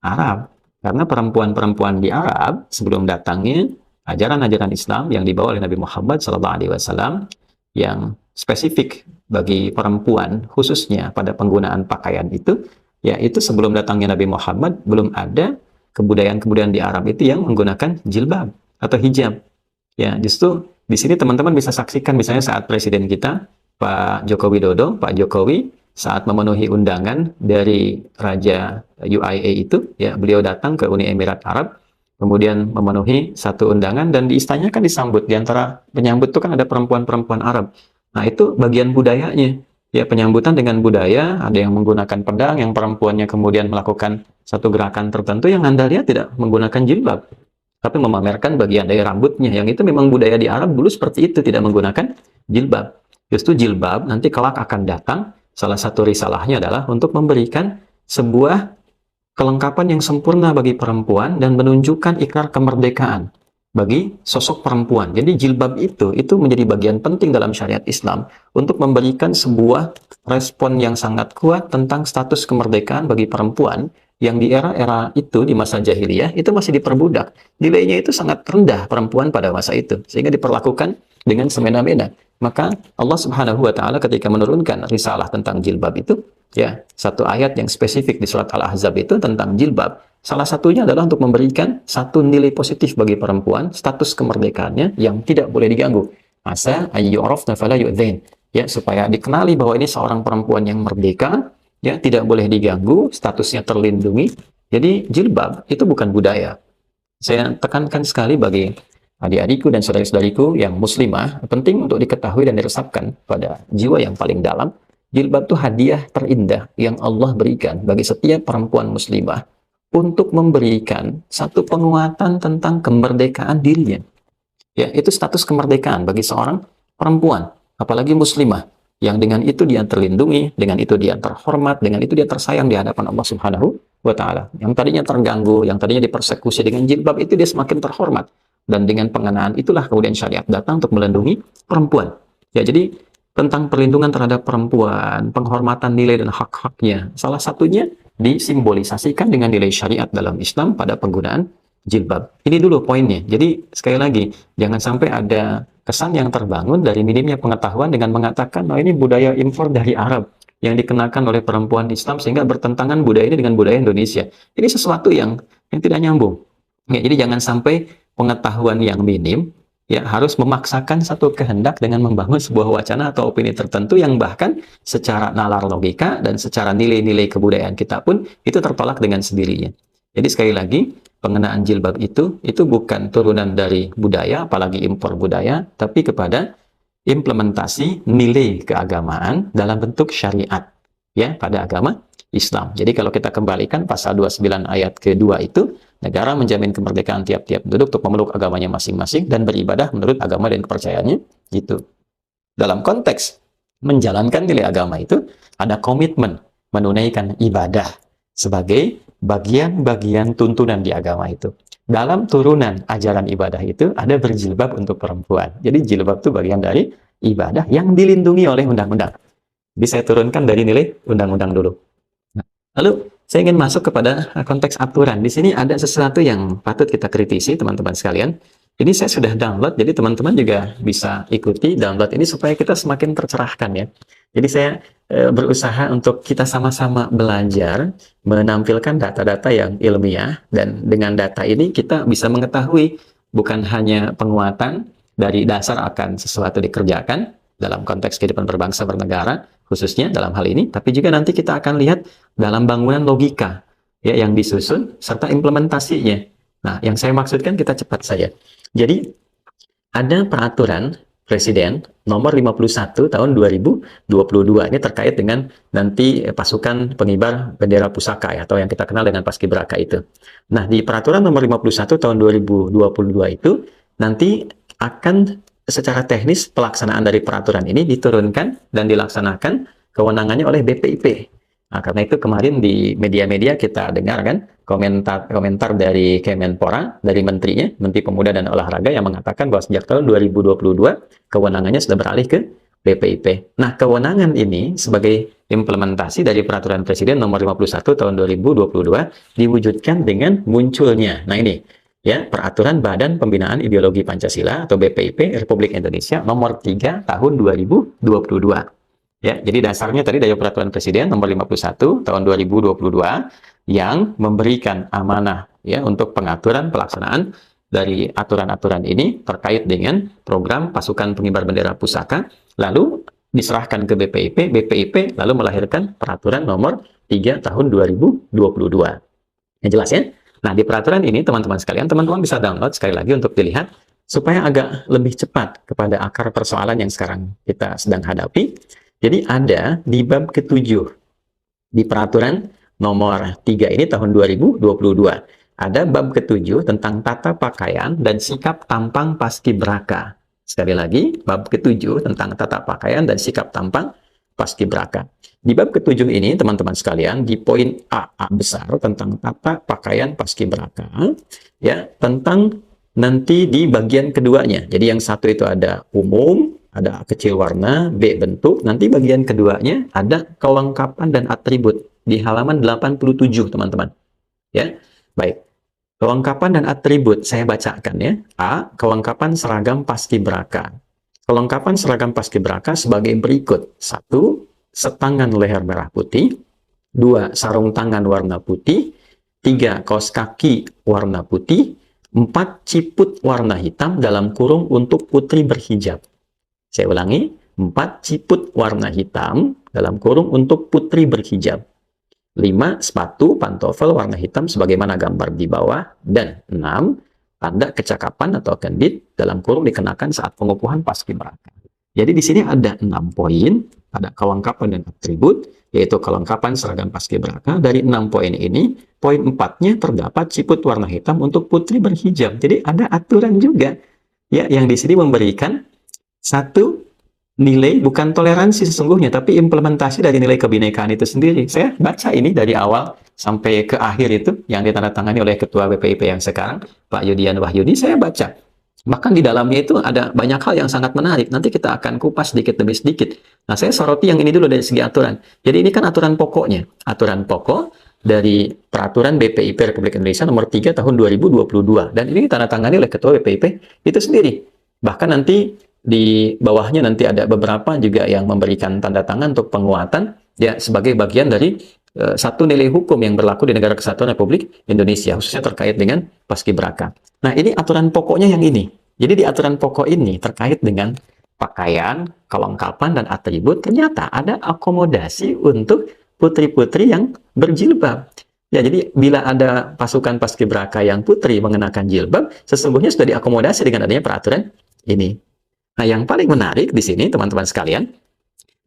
Arab. Karena perempuan-perempuan di Arab sebelum datangnya ajaran-ajaran Islam yang dibawa oleh Nabi Muhammad SAW yang spesifik bagi perempuan, khususnya pada penggunaan pakaian itu, yaitu sebelum datangnya Nabi Muhammad belum ada kebudayaan-kebudayaan di Arab itu yang menggunakan jilbab atau hijab. Ya, justru di sini teman-teman bisa saksikan misalnya saat presiden kita Pak Joko Widodo, Pak Jokowi saat memenuhi undangan dari Raja UAE itu, ya beliau datang ke Uni Emirat Arab, kemudian memenuhi satu undangan dan di istananya kan disambut, di antara penyambut itu kan ada perempuan-perempuan Arab. Nah, itu bagian budayanya. Ya, penyambutan dengan budaya, ada yang menggunakan pedang, yang perempuannya kemudian melakukan satu gerakan tertentu yang Anda lihat tidak menggunakan jilbab, tapi memamerkan bagian dari rambutnya. Yang itu memang budaya di Arab dulu seperti itu, tidak menggunakan jilbab. Justru jilbab nanti kelak akan datang, salah satu risalahnya adalah untuk memberikan sebuah kelengkapan yang sempurna bagi perempuan dan menunjukkan ikrar kemerdekaan bagi sosok perempuan. Jadi jilbab itu menjadi bagian penting dalam syariat Islam untuk memberikan sebuah respon yang sangat kuat tentang status kemerdekaan bagi perempuan yang di era-era itu, di masa jahiliyah, itu masih diperbudak. Nilainya itu sangat rendah perempuan pada masa itu, sehingga diperlakukan dengan semena-mena. Maka Allah Subhanahu wa Ta'ala ketika menurunkan risalah tentang jilbab itu, ya, satu ayat yang spesifik di surat Al-Ahzab itu tentang jilbab, salah satunya adalah untuk memberikan satu nilai positif bagi perempuan, status kemerdekaannya yang tidak boleh diganggu. Asa ayyurafna fala yu'dzain. Ya, supaya dikenali bahwa ini seorang perempuan yang merdeka, ya, tidak boleh diganggu, statusnya terlindungi. Jadi jilbab itu bukan budaya. Saya tekankan sekali bagi adik-adikku dan saudari-saudariku yang muslimah, penting untuk diketahui dan diresapkan pada jiwa yang paling dalam. Jilbab itu hadiah terindah yang Allah berikan bagi setiap perempuan muslimah untuk memberikan satu penguatan tentang kemerdekaan dirinya. Ya, itu status kemerdekaan bagi seorang perempuan, apalagi muslimah, yang dengan itu dia terlindungi, dengan itu dia terhormat, dengan itu dia tersayang di hadapan Allah Subhanahu wa Ta'ala. Yang tadinya terganggu, yang tadinya dipersekusi, dengan jilbab itu dia semakin terhormat. Dan dengan pengenaan itulah kemudian syariat datang untuk melindungi perempuan. Ya, jadi tentang perlindungan terhadap perempuan, penghormatan nilai dan hak-haknya, salah satunya disimbolisasikan dengan nilai syariat dalam Islam pada penggunaan jilbab. Ini dulu poinnya. Jadi sekali lagi, jangan sampai ada kesan yang terbangun dari minimnya pengetahuan dengan mengatakan, oh ini budaya impor dari Arab yang dikenakan oleh perempuan Islam sehingga bertentangan budaya ini dengan budaya Indonesia. Ini sesuatu yang tidak nyambung. Ya, jadi jangan sampai pengetahuan yang minim ya harus memaksakan satu kehendak dengan membangun sebuah wacana atau opini tertentu yang bahkan secara nalar logika dan secara nilai-nilai kebudayaan kita pun itu tertolak dengan sendirinya. Jadi sekali lagi, pengenaan jilbab itu bukan turunan dari budaya, apalagi impor budaya, tapi kepada implementasi nilai keagamaan dalam bentuk syariat ya pada agama Islam. Jadi kalau kita kembalikan pasal 29 ayat kedua itu, negara menjamin kemerdekaan tiap-tiap penduduk untuk memeluk agamanya masing-masing dan beribadah menurut agama dan kepercayaannya gitu. Dalam konteks menjalankan nilai agama itu ada komitmen menunaikan ibadah sebagai bagian-bagian tuntunan di agama itu. Dalam turunan ajaran ibadah itu ada berjilbab untuk perempuan. Jadi jilbab itu bagian dari ibadah yang dilindungi oleh undang-undang. Jadi saya turunkan dari nilai undang-undang dulu. Nah, lalu saya ingin masuk kepada konteks aturan. Di sini ada sesuatu yang patut kita kritisi, teman-teman sekalian. Ini saya sudah download, jadi teman-teman juga bisa ikuti download ini supaya kita semakin tercerahkan ya. Jadi saya berusaha untuk kita sama-sama belajar menampilkan data-data yang ilmiah, dan dengan data ini kita bisa mengetahui bukan hanya penguatan dari dasar akan sesuatu dikerjakan dalam konteks kehidupan berbangsa bernegara, khususnya dalam hal ini, tapi juga nanti kita akan lihat dalam bangunan logika ya yang disusun serta implementasinya. Nah, yang saya maksudkan kita cepat saja. Jadi ada peraturan Presiden nomor 51 tahun 2022. Ini terkait dengan nanti pasukan pengibar bendera pusaka ya, atau yang kita kenal dengan Paskibraka itu. Nah, di peraturan nomor 51 tahun 2022 itu nanti akan secara teknis pelaksanaan dari peraturan ini diturunkan dan dilaksanakan kewenangannya oleh BPIP. Nah, karena itu kemarin di media-media kita dengar kan komentar dari Kemenpora, dari menterinya, Menteri Pemuda dan Olahraga yang mengatakan bahwa sejak tahun 2022 kewenangannya sudah beralih ke BPIP. Nah, kewenangan ini sebagai implementasi dari peraturan Presiden nomor 51 tahun 2022 diwujudkan dengan munculnya. Nah, ini ya, peraturan Badan Pembinaan Ideologi Pancasila atau BPIP Republik Indonesia nomor 3 tahun 2022. Ya, jadi dasarnya tadi dari peraturan Presiden nomor 51 tahun 2022 yang memberikan amanah ya untuk pengaturan pelaksanaan dari aturan-aturan ini terkait dengan program pasukan pengibar bendera pusaka, lalu diserahkan ke BPIP, BPIP lalu melahirkan peraturan nomor 3 tahun 2022. Yang jelas ya? Nah, di peraturan ini teman-teman sekalian, teman-teman bisa download sekali lagi untuk dilihat supaya agak lebih cepat kepada akar persoalan yang sekarang kita sedang hadapi. Jadi ada di bab ke-7 di peraturan nomor 3 ini tahun 2022. Ada bab ke-7 tentang tata pakaian dan sikap tampang paskibraka. Sekali lagi, bab ke-7 tentang tata pakaian dan sikap tampang paskibraka. Di bab ke-7 ini, teman-teman sekalian, di poin A besar tentang tata pakaian paskibraka, ya, tentang nanti di bagian keduanya. Jadi yang satu itu ada umum, ada kecil warna, B bentuk, nanti bagian keduanya ada kelengkapan dan atribut di halaman 87, teman-teman. Ya, baik. Kelengkapan dan atribut saya bacakan ya. A, kelengkapan seragam paskibraka. Kelengkapan seragam paskibraka sebagai berikut. 1, setangan leher merah putih. 2, sarung tangan warna putih. 3, kaos kaki warna putih. 4, ciput warna hitam dalam kurung untuk putri berhijab. Saya ulangi, 4 ciput warna hitam dalam kurung untuk putri berhijab. 5 sepatu pantofel warna hitam sebagaimana gambar di bawah. Dan 6 tanda kecakapan atau candid dalam kurung dikenakan saat pengukuhan paskibraka. Jadi di sini ada 6 poin, ada kelengkapan dan atribut, yaitu kelengkapan seragam paskibraka. Dari 6 poin ini, poin 4-nya terdapat ciput warna hitam untuk putri berhijab. Jadi ada aturan juga ya yang di sini memberikan satu nilai, bukan toleransi sesungguhnya, tapi implementasi dari nilai kebinekaan itu sendiri. Saya baca ini dari awal sampai ke akhir itu, yang ditandatangani oleh Ketua BPIP yang sekarang, Pak Yudian Wahyudi, saya baca. Bahkan di dalamnya itu ada banyak hal yang sangat menarik. Nanti kita akan kupas sedikit demi sedikit. Nah, saya soroti yang ini dulu dari segi aturan. Jadi ini kan aturan pokoknya. Aturan pokok dari Peraturan BPIP Republik Indonesia nomor 3 tahun 2022. Dan ini ditandatangani oleh Ketua BPIP itu sendiri. Bahkan nanti di bawahnya nanti ada beberapa juga yang memberikan tanda tangan untuk penguatan ya sebagai bagian dari satu nilai hukum yang berlaku di Negara Kesatuan Republik Indonesia, khususnya terkait dengan paskibraka. Nah, ini aturan pokoknya yang ini. Jadi di aturan pokok ini terkait dengan pakaian, kelengkapan dan atribut ternyata ada akomodasi untuk putri-putri yang berjilbab. Ya, jadi bila ada pasukan paskibraka yang putri mengenakan jilbab, sesungguhnya sudah diakomodasi dengan adanya peraturan ini. Nah, yang paling menarik di sini, teman-teman sekalian,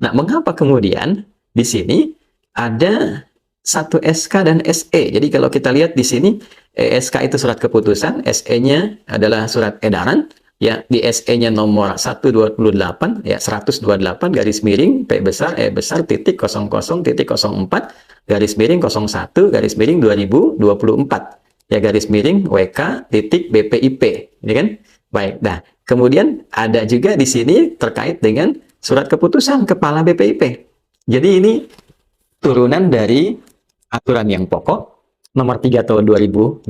nah, mengapa kemudian di sini ada satu SK dan SE? Jadi kalau kita lihat di sini, SK itu surat keputusan, SE-nya adalah surat edaran, ya, di SE-nya nomor 128, ya, 128 garis miring P besar E besar titik 00 titik 04 garis miring 01 garis miring 2024, ya, garis miring WK titik BPIP, ini kan? Baik, nah, kemudian ada juga di sini terkait dengan surat keputusan Kepala BPIP. Jadi ini turunan dari aturan yang pokok nomor 3 tahun 2022,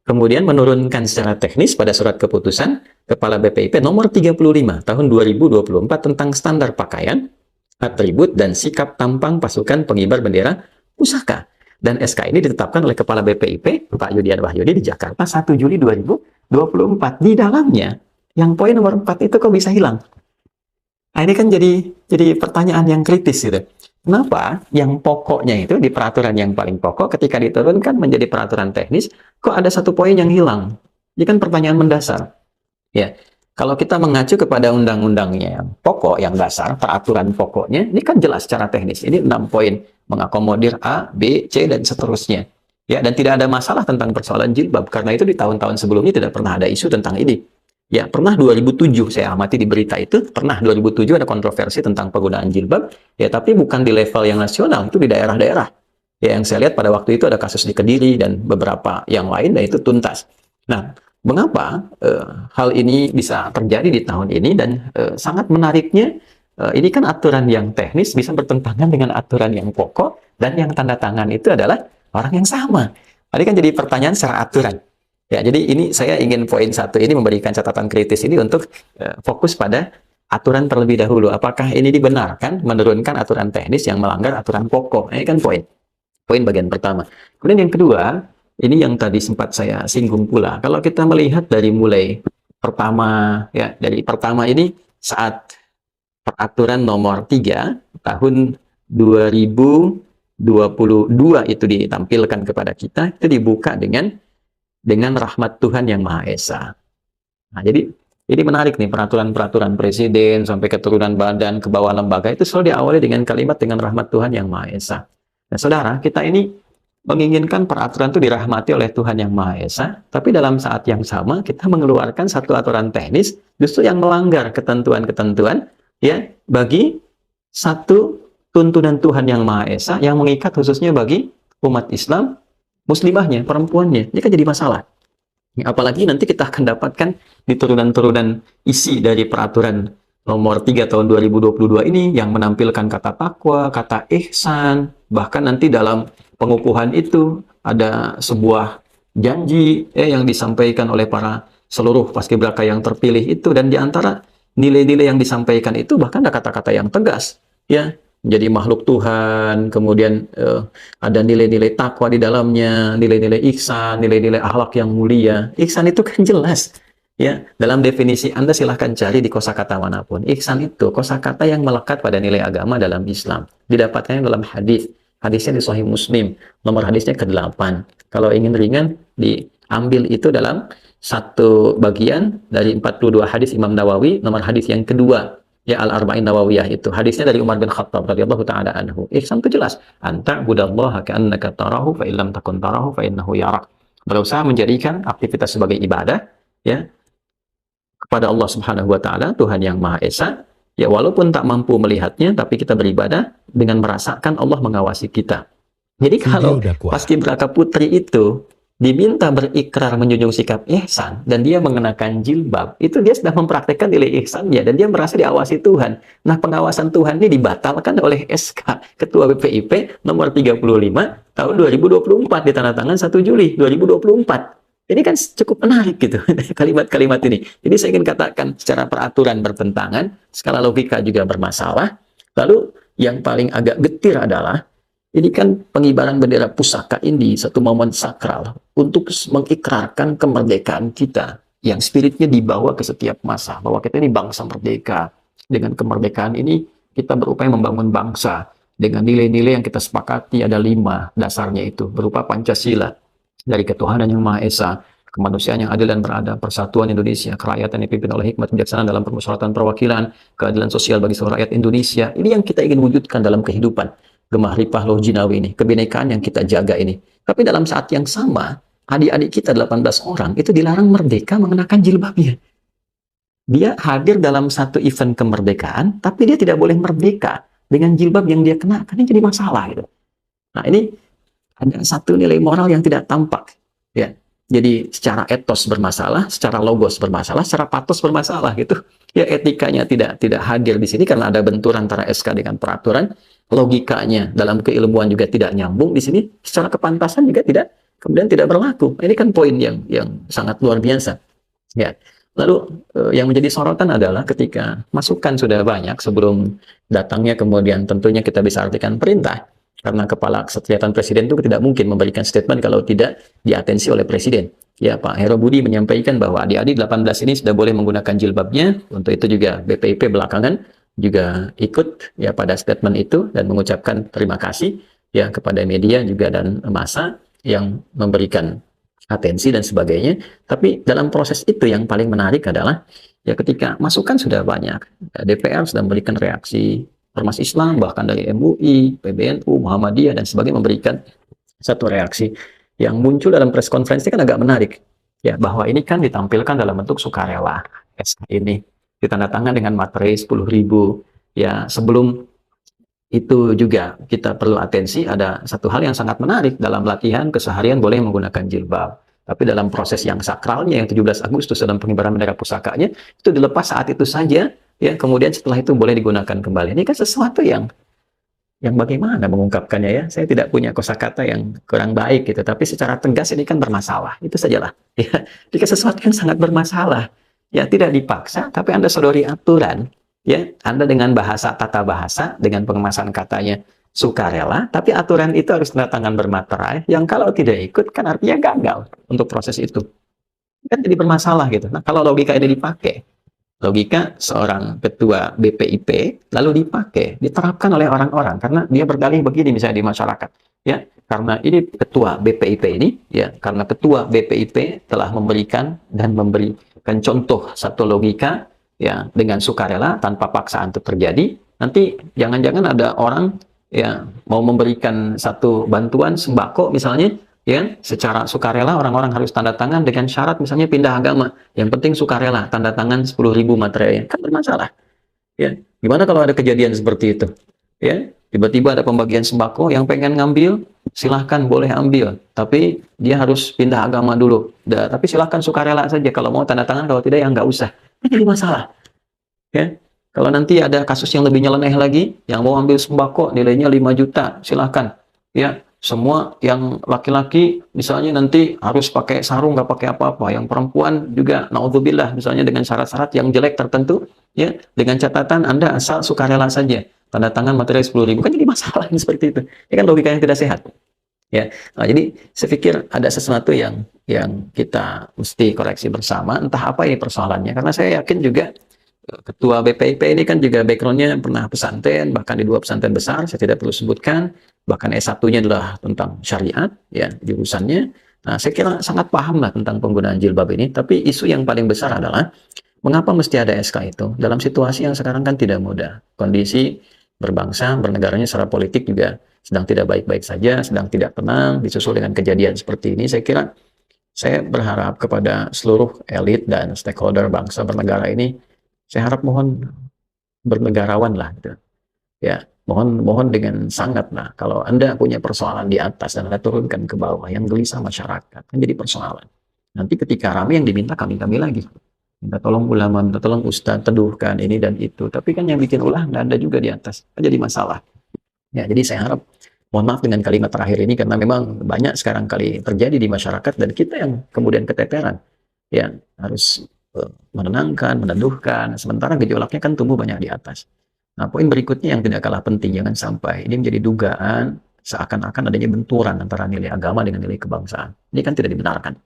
kemudian menurunkan secara teknis pada surat keputusan Kepala BPIP nomor 35 tahun 2024 tentang standar pakaian, atribut, dan sikap tampang pasukan pengibar bendera pusaka. Dan SK ini ditetapkan oleh Kepala BPIP, Pak Yudian Wahyudi, di Jakarta 1 Juli 2024. Di dalamnya, yang poin nomor 4 itu kok bisa hilang? Nah, ini kan jadi pertanyaan yang kritis gitu. Kenapa yang pokoknya itu di peraturan yang paling pokok ketika diturunkan menjadi peraturan teknis, kok ada satu poin yang hilang? Ini kan pertanyaan mendasar. Ya, Kalau kita mengacu kepada undang-undangnya yang pokok, yang dasar, peraturan pokoknya, ini kan jelas secara teknis. Ini 6 poin, mengakomodir A, B, C, dan seterusnya. Ya, dan tidak ada masalah tentang persoalan jilbab. Karena itu di tahun-tahun sebelumnya tidak pernah ada isu tentang ini. Ya, pernah 2007, saya amati di berita itu, pernah 2007 ada kontroversi tentang penggunaan jilbab, ya tapi bukan di level yang nasional, itu di daerah-daerah. Ya, yang saya lihat pada waktu itu ada kasus di Kediri dan beberapa yang lain, dan itu tuntas. Nah, mengapa hal ini bisa terjadi di tahun ini, dan sangat menariknya, ini kan aturan yang teknis bisa bertentangan dengan aturan yang pokok, dan yang tanda tangan itu adalah orang yang sama. Tadi kan jadi pertanyaan secara aturan. Ya, jadi ini saya ingin poin 1 ini memberikan catatan kritis ini untuk fokus pada aturan terlebih dahulu. Apakah ini dibenarkan menurunkan aturan teknis yang melanggar aturan pokok? Ini kan poin bagian pertama. Kemudian yang kedua, ini yang tadi sempat saya singgung pula. Kalau kita melihat dari mulai pertama, ya dari pertama ini saat peraturan nomor 3 tahun 2022 itu ditampilkan kepada kita, itu dibuka dengan rahmat Tuhan yang Maha Esa. Nah, jadi ini menarik nih, peraturan-peraturan presiden sampai keturunan badan ke bawah lembaga itu selalu diawali dengan kalimat dengan rahmat Tuhan yang Maha Esa. Nah, saudara, kita ini menginginkan peraturan itu dirahmati oleh Tuhan yang Maha Esa, tapi dalam saat yang sama kita mengeluarkan satu aturan teknis justru yang melanggar ketentuan-ketentuan ya bagi satu tuntunan Tuhan yang Maha Esa yang mengikat khususnya bagi umat Islam, muslimahnya, perempuannya. Ini kan jadi masalah. Apalagi nanti kita akan dapatkan di turunan-turunan isi dari peraturan nomor 3 tahun 2022 ini yang menampilkan kata takwa, kata ihsan, bahkan nanti dalam pengukuhan itu ada sebuah janji yang disampaikan oleh para seluruh paskibraka yang terpilih itu, dan di antara nilai-nilai yang disampaikan itu bahkan ada kata-kata yang tegas ya, menjadi makhluk Tuhan, kemudian ada nilai-nilai takwa di dalamnya, nilai-nilai ihsan, nilai-nilai akhlak yang mulia. Ihsan itu kan jelas ya, dalam definisi Anda silahkan cari di kosakata manapun. Ihsan itu kosakata yang melekat pada nilai agama dalam Islam, didapatkan dalam hadis. Hadisnya di Sahih Muslim, nomor hadisnya ke-8. Kalau ingin ringan, diambil itu dalam satu bagian dari 42 hadis Imam Nawawi, nomor hadis yang kedua, ya Al-Arba'in Nawawiyah itu. Hadisnya dari Umar bin Khattab radhiyallahu ta'ala anhu. Ihsan itu jelas. Anta budallaha ka'annaka tarahu fa illam takun tarahu fa innahu yarak. Berusaha menjadikan aktivitas sebagai ibadah ya kepada Allah Subhanahu wa taala, Tuhan yang Maha Esa. Ya, walaupun tak mampu melihatnya, tapi kita beribadah dengan merasakan Allah mengawasi kita. Jadi kalau paskibraka putri itu diminta berikrar menjunjung sikap ihsan, dan dia mengenakan jilbab, itu dia sudah mempraktekkan nilai ihsannya, dan dia merasa diawasi Tuhan. Nah, pengawasan Tuhan ini dibatalkan oleh SK Ketua BPIP nomor 35 tahun 2024, ditandatangan 1 Juli 2024. Ini kan cukup menarik gitu, kalimat-kalimat ini. Jadi saya ingin katakan secara peraturan bertentangan, skala logika juga bermasalah. Lalu yang paling agak getir adalah, ini kan pengibaran bendera pusaka ini satu momen sakral untuk mengikrarkan kemerdekaan kita, yang spiritnya dibawa ke setiap masa, bahwa kita ini bangsa merdeka. Dengan kemerdekaan ini kita berupaya membangun bangsa, dengan nilai-nilai yang kita sepakati ada 5 dasarnya itu, berupa Pancasila, dari ketuhanan yang Maha Esa, kemanusiaan yang adil dan beradab, persatuan Indonesia, kerakyatan yang dipimpin oleh hikmat kebijaksanaan dalam permusyawaratan perwakilan, keadilan sosial bagi seluruh rakyat Indonesia. Ini yang kita ingin wujudkan dalam kehidupan. Gemah ripah loh jinawi ini, kebinekaan yang kita jaga ini. Tapi dalam saat yang sama, adik-adik kita 18 orang itu dilarang merdeka mengenakan jilbabnya. Dia hadir dalam satu event kemerdekaan, tapi dia tidak boleh merdeka dengan jilbab yang dia kenakan. Ini jadi masalah gitu. Nah, ini ada satu nilai moral yang tidak tampak ya. Jadi secara etos bermasalah, secara logos bermasalah, secara patos bermasalah gitu. Ya, etikanya tidak hadir di sini karena ada benturan antara SK dengan peraturan. Logikanya dalam keilmuan juga tidak nyambung di sini. Secara kepantasan juga kemudian tidak berlaku. Ini kan poin yang sangat luar biasa. Ya. Lalu yang menjadi sorotan adalah ketika masukan sudah banyak sebelum datangnya, kemudian tentunya kita bisa artikan perintah. Karena kepala kesekretariatan presiden itu tidak mungkin memberikan statement kalau tidak diatensi oleh presiden. Ya, Pak Hero Budi menyampaikan bahwa adik-adik 18 ini sudah boleh menggunakan jilbabnya. Untuk itu juga BPIP belakangan juga ikut ya pada statement itu dan mengucapkan terima kasih ya kepada media juga dan massa yang memberikan atensi dan sebagainya. Tapi dalam proses itu yang paling menarik adalah Ya ketika masukan sudah banyak, DPR sudah memberikan reaksi, Ormas Islam bahkan dari MUI, PBNU, Muhammadiyah dan sebagainya memberikan satu reaksi. Yang muncul dalam press conference ini kan agak menarik, ya bahwa ini kan ditampilkan dalam bentuk sukarela. SK ini ditandatangan dengan materai 10.000. Ya sebelum itu juga kita perlu atensi, ada satu hal yang sangat menarik dalam latihan keseharian boleh menggunakan jilbab. Tapi dalam proses yang sakralnya, yang 17 Agustus dalam pengibaran bendera pusakanya, itu dilepas saat itu saja, ya kemudian setelah itu boleh digunakan kembali. Ini kan sesuatu yang bagaimana mengungkapkannya ya? Saya tidak punya kosakata yang kurang baik gitu, tapi secara tegas ini kan bermasalah. Itu sajalah. Ya, jika sesuatu yang sangat bermasalah, ya tidak dipaksa, tapi Anda sodori aturan, ya Anda dengan bahasa tata bahasa, dengan pengemasan katanya sukarela, tapi aturan itu harus tanda tangan bermaterai, yang kalau tidak ikut kan artinya gagal untuk proses itu. Kan jadi bermasalah gitu. Nah, kalau logika ini dipakai, logika seorang ketua BPIP lalu dipakai, diterapkan oleh orang-orang karena dia berdalih begini misalnya di masyarakat, ya, karena ini ketua BPIP ini, ya, karena ketua BPIP telah memberikan contoh satu logika, ya, dengan sukarela tanpa paksaan itu terjadi, nanti jangan-jangan ada orang ya mau memberikan satu bantuan sembako misalnya, ya secara sukarela orang-orang harus tanda tangan dengan syarat misalnya pindah agama, yang penting sukarela, tanda tangan 10.000 materai, kan bermasalah. Ya gimana kalau ada kejadian seperti itu, ya tiba-tiba ada pembagian sembako, yang pengen ngambil silahkan boleh ambil, tapi dia harus pindah agama dulu, tapi silahkan sukarela saja, kalau mau tanda tangan, kalau tidak ya nggak usah. Ini jadi masalah, ya. Kalau nanti ada kasus yang lebih nyeleneh lagi, yang mau ambil sembako nilainya 5 juta, silahkan. Ya, semua yang laki-laki misalnya nanti harus pakai sarung, nggak pakai apa-apa. Yang perempuan juga, naudzubillah, misalnya dengan syarat-syarat yang jelek tertentu, ya, dengan catatan Anda asal sukarela saja. Tanda tangan materai 10.000, kan jadi masalah seperti itu. Ini kan logika yang tidak sehat. Ya, nah, jadi saya pikir ada sesuatu yang kita mesti koreksi bersama. Entah apa ini persoalannya, karena saya yakin juga ketua BPIP ini kan juga backgroundnya pernah pesantren, bahkan di 2 pesantren besar, saya tidak perlu sebutkan, bahkan S1-nya adalah tentang syariat, ya jurusannya. Nah, saya kira sangat paham lah tentang penggunaan jilbab ini, tapi isu yang paling besar adalah mengapa mesti ada SK itu dalam situasi yang sekarang kan tidak mudah. Kondisi berbangsa, bernegaranya secara politik juga sedang tidak baik-baik saja, sedang tidak tenang, disusul dengan kejadian seperti ini. Saya kira saya berharap kepada seluruh elit dan stakeholder bangsa bernegara ini, saya harap mohon bernegarawan lah gitu. Ya, mohon dengan sangat lah, kalau Anda punya persoalan di atas dan Anda turunkan ke bawah, yang gelisah masyarakat, kan jadi persoalan. Nanti ketika ramai yang diminta kami lagi. Minta tolong ulama, minta tolong ustadz, teduhkan ini dan itu. Tapi kan yang bikin ulah Anda juga di atas, kan jadi masalah. Ya, jadi saya harap, mohon maaf dengan kalimat terakhir ini, karena memang banyak sekarang kali terjadi di masyarakat dan kita yang kemudian keteteran. Ya, harus menenangkan, meneduhkan, sementara gejolaknya kan tumbuh banyak di atas. Nah, poin berikutnya yang tidak kalah penting, jangan sampai ini menjadi dugaan seakan-akan adanya benturan antara nilai agama dengan nilai kebangsaan. Ini kan tidak dibenarkan.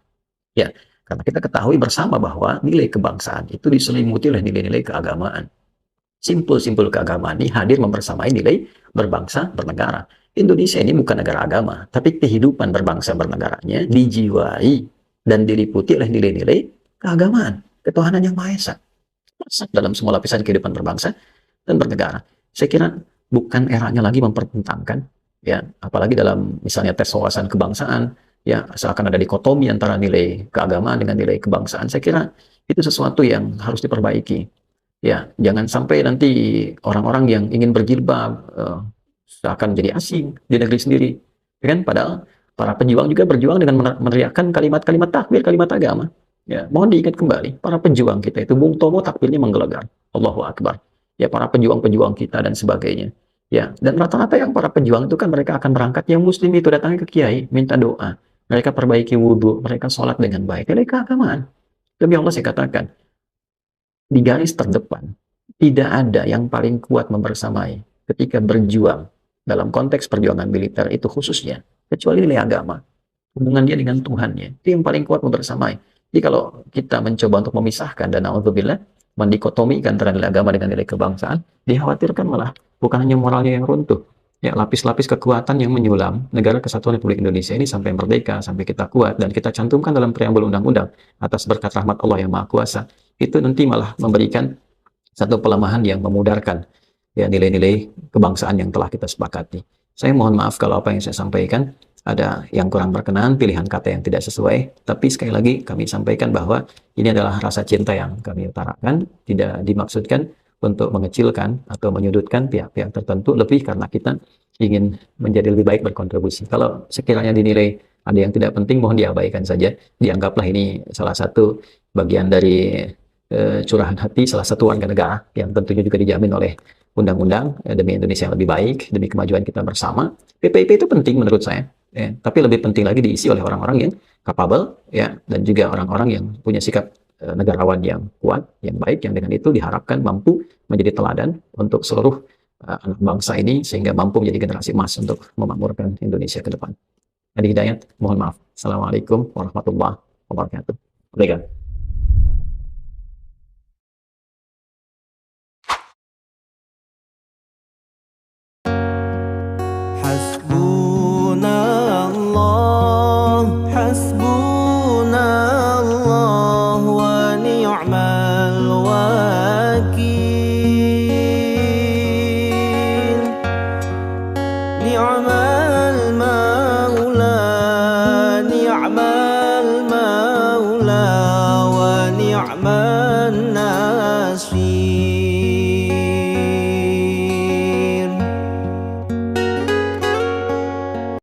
Ya, karena kita ketahui bersama bahwa nilai kebangsaan itu diselimuti oleh nilai-nilai keagamaan. Simpul-simpul keagamaan ini hadir membersamai nilai berbangsa, bernegara. Indonesia ini bukan negara agama, tapi kehidupan berbangsa bernegaranya dijiwai dan diliputi oleh nilai-nilai keagamaan. Ketuhanan yang Maha Esa dalam semua lapisan kehidupan berbangsa dan bernegara. Saya kira bukan eranya lagi mempertentangkan, ya, apalagi dalam misalnya tes wawasan kebangsaan, ya, asalkan ada dikotomi antara nilai keagamaan dengan nilai kebangsaan. Saya kira itu sesuatu yang harus diperbaiki. Ya, jangan sampai nanti orang-orang yang ingin berjilbab akan jadi asing di negeri sendiri, ya kan? Padahal para pejuang juga berjuang dengan meneriakkan kalimat-kalimat takbir, kalimat agama. Ya, mohon diingat kembali, para pejuang kita itu Bung Tomo takbirnya menggelegar, Allahu Akbar. Ya, para pejuang-pejuang kita dan sebagainya. Ya, dan rata-rata yang para pejuang itu kan mereka akan berangkat, yang muslim itu datangnya ke kiai, minta doa. Mereka perbaiki wudhu, mereka sholat dengan baik. Nilai keagamaan. Demi Allah saya katakan, di garis terdepan, tidak ada yang paling kuat membersamai ketika berjuang dalam konteks perjuangan militer itu khususnya, kecuali nilai agama. Hubungan dia dengan Tuhannya, itu yang paling kuat membersamai. Jadi kalau kita mencoba untuk memisahkan dan na'udzubillah, mendikotomikan antara nilai agama dengan nilai kebangsaan, dikhawatirkan malah bukan hanya moralnya yang runtuh, ya lapis-lapis kekuatan yang menyulam negara kesatuan Republik Indonesia ini sampai merdeka, sampai kita kuat dan kita cantumkan dalam preambul undang-undang atas berkat rahmat Allah yang Maha Kuasa, itu nanti malah memberikan satu pelemahan yang memudarkan ya nilai-nilai kebangsaan yang telah kita sepakati. Saya mohon maaf kalau apa yang saya sampaikan ada yang kurang berkenan, pilihan kata yang tidak sesuai, tapi sekali lagi kami sampaikan bahwa ini adalah rasa cinta yang kami utarakan, tidak dimaksudkan untuk mengecilkan atau menyudutkan pihak-pihak tertentu, lebih karena kita ingin menjadi lebih baik berkontribusi. Kalau sekiranya dinilai ada yang tidak penting, mohon diabaikan saja, dianggaplah ini salah satu bagian dari curahan hati salah satu warga negara yang tentunya juga dijamin oleh undang-undang demi Indonesia yang lebih baik, demi kemajuan kita bersama. PPIP itu penting menurut saya, ya, tapi lebih penting lagi diisi oleh orang-orang yang capable, ya, dan juga orang-orang yang punya sikap negarawan yang kuat, yang baik, yang dengan itu diharapkan mampu menjadi teladan untuk seluruh anak bangsa ini sehingga mampu menjadi generasi emas untuk memakmurkan Indonesia ke depan. Adi Hidayat, mohon maaf. Assalamualaikum warahmatullahi wabarakatuh. Obrigado. Hasbunallah wa ni'mal wakil. Ni'mal maula, ni'mal maula wa ni'man nasir.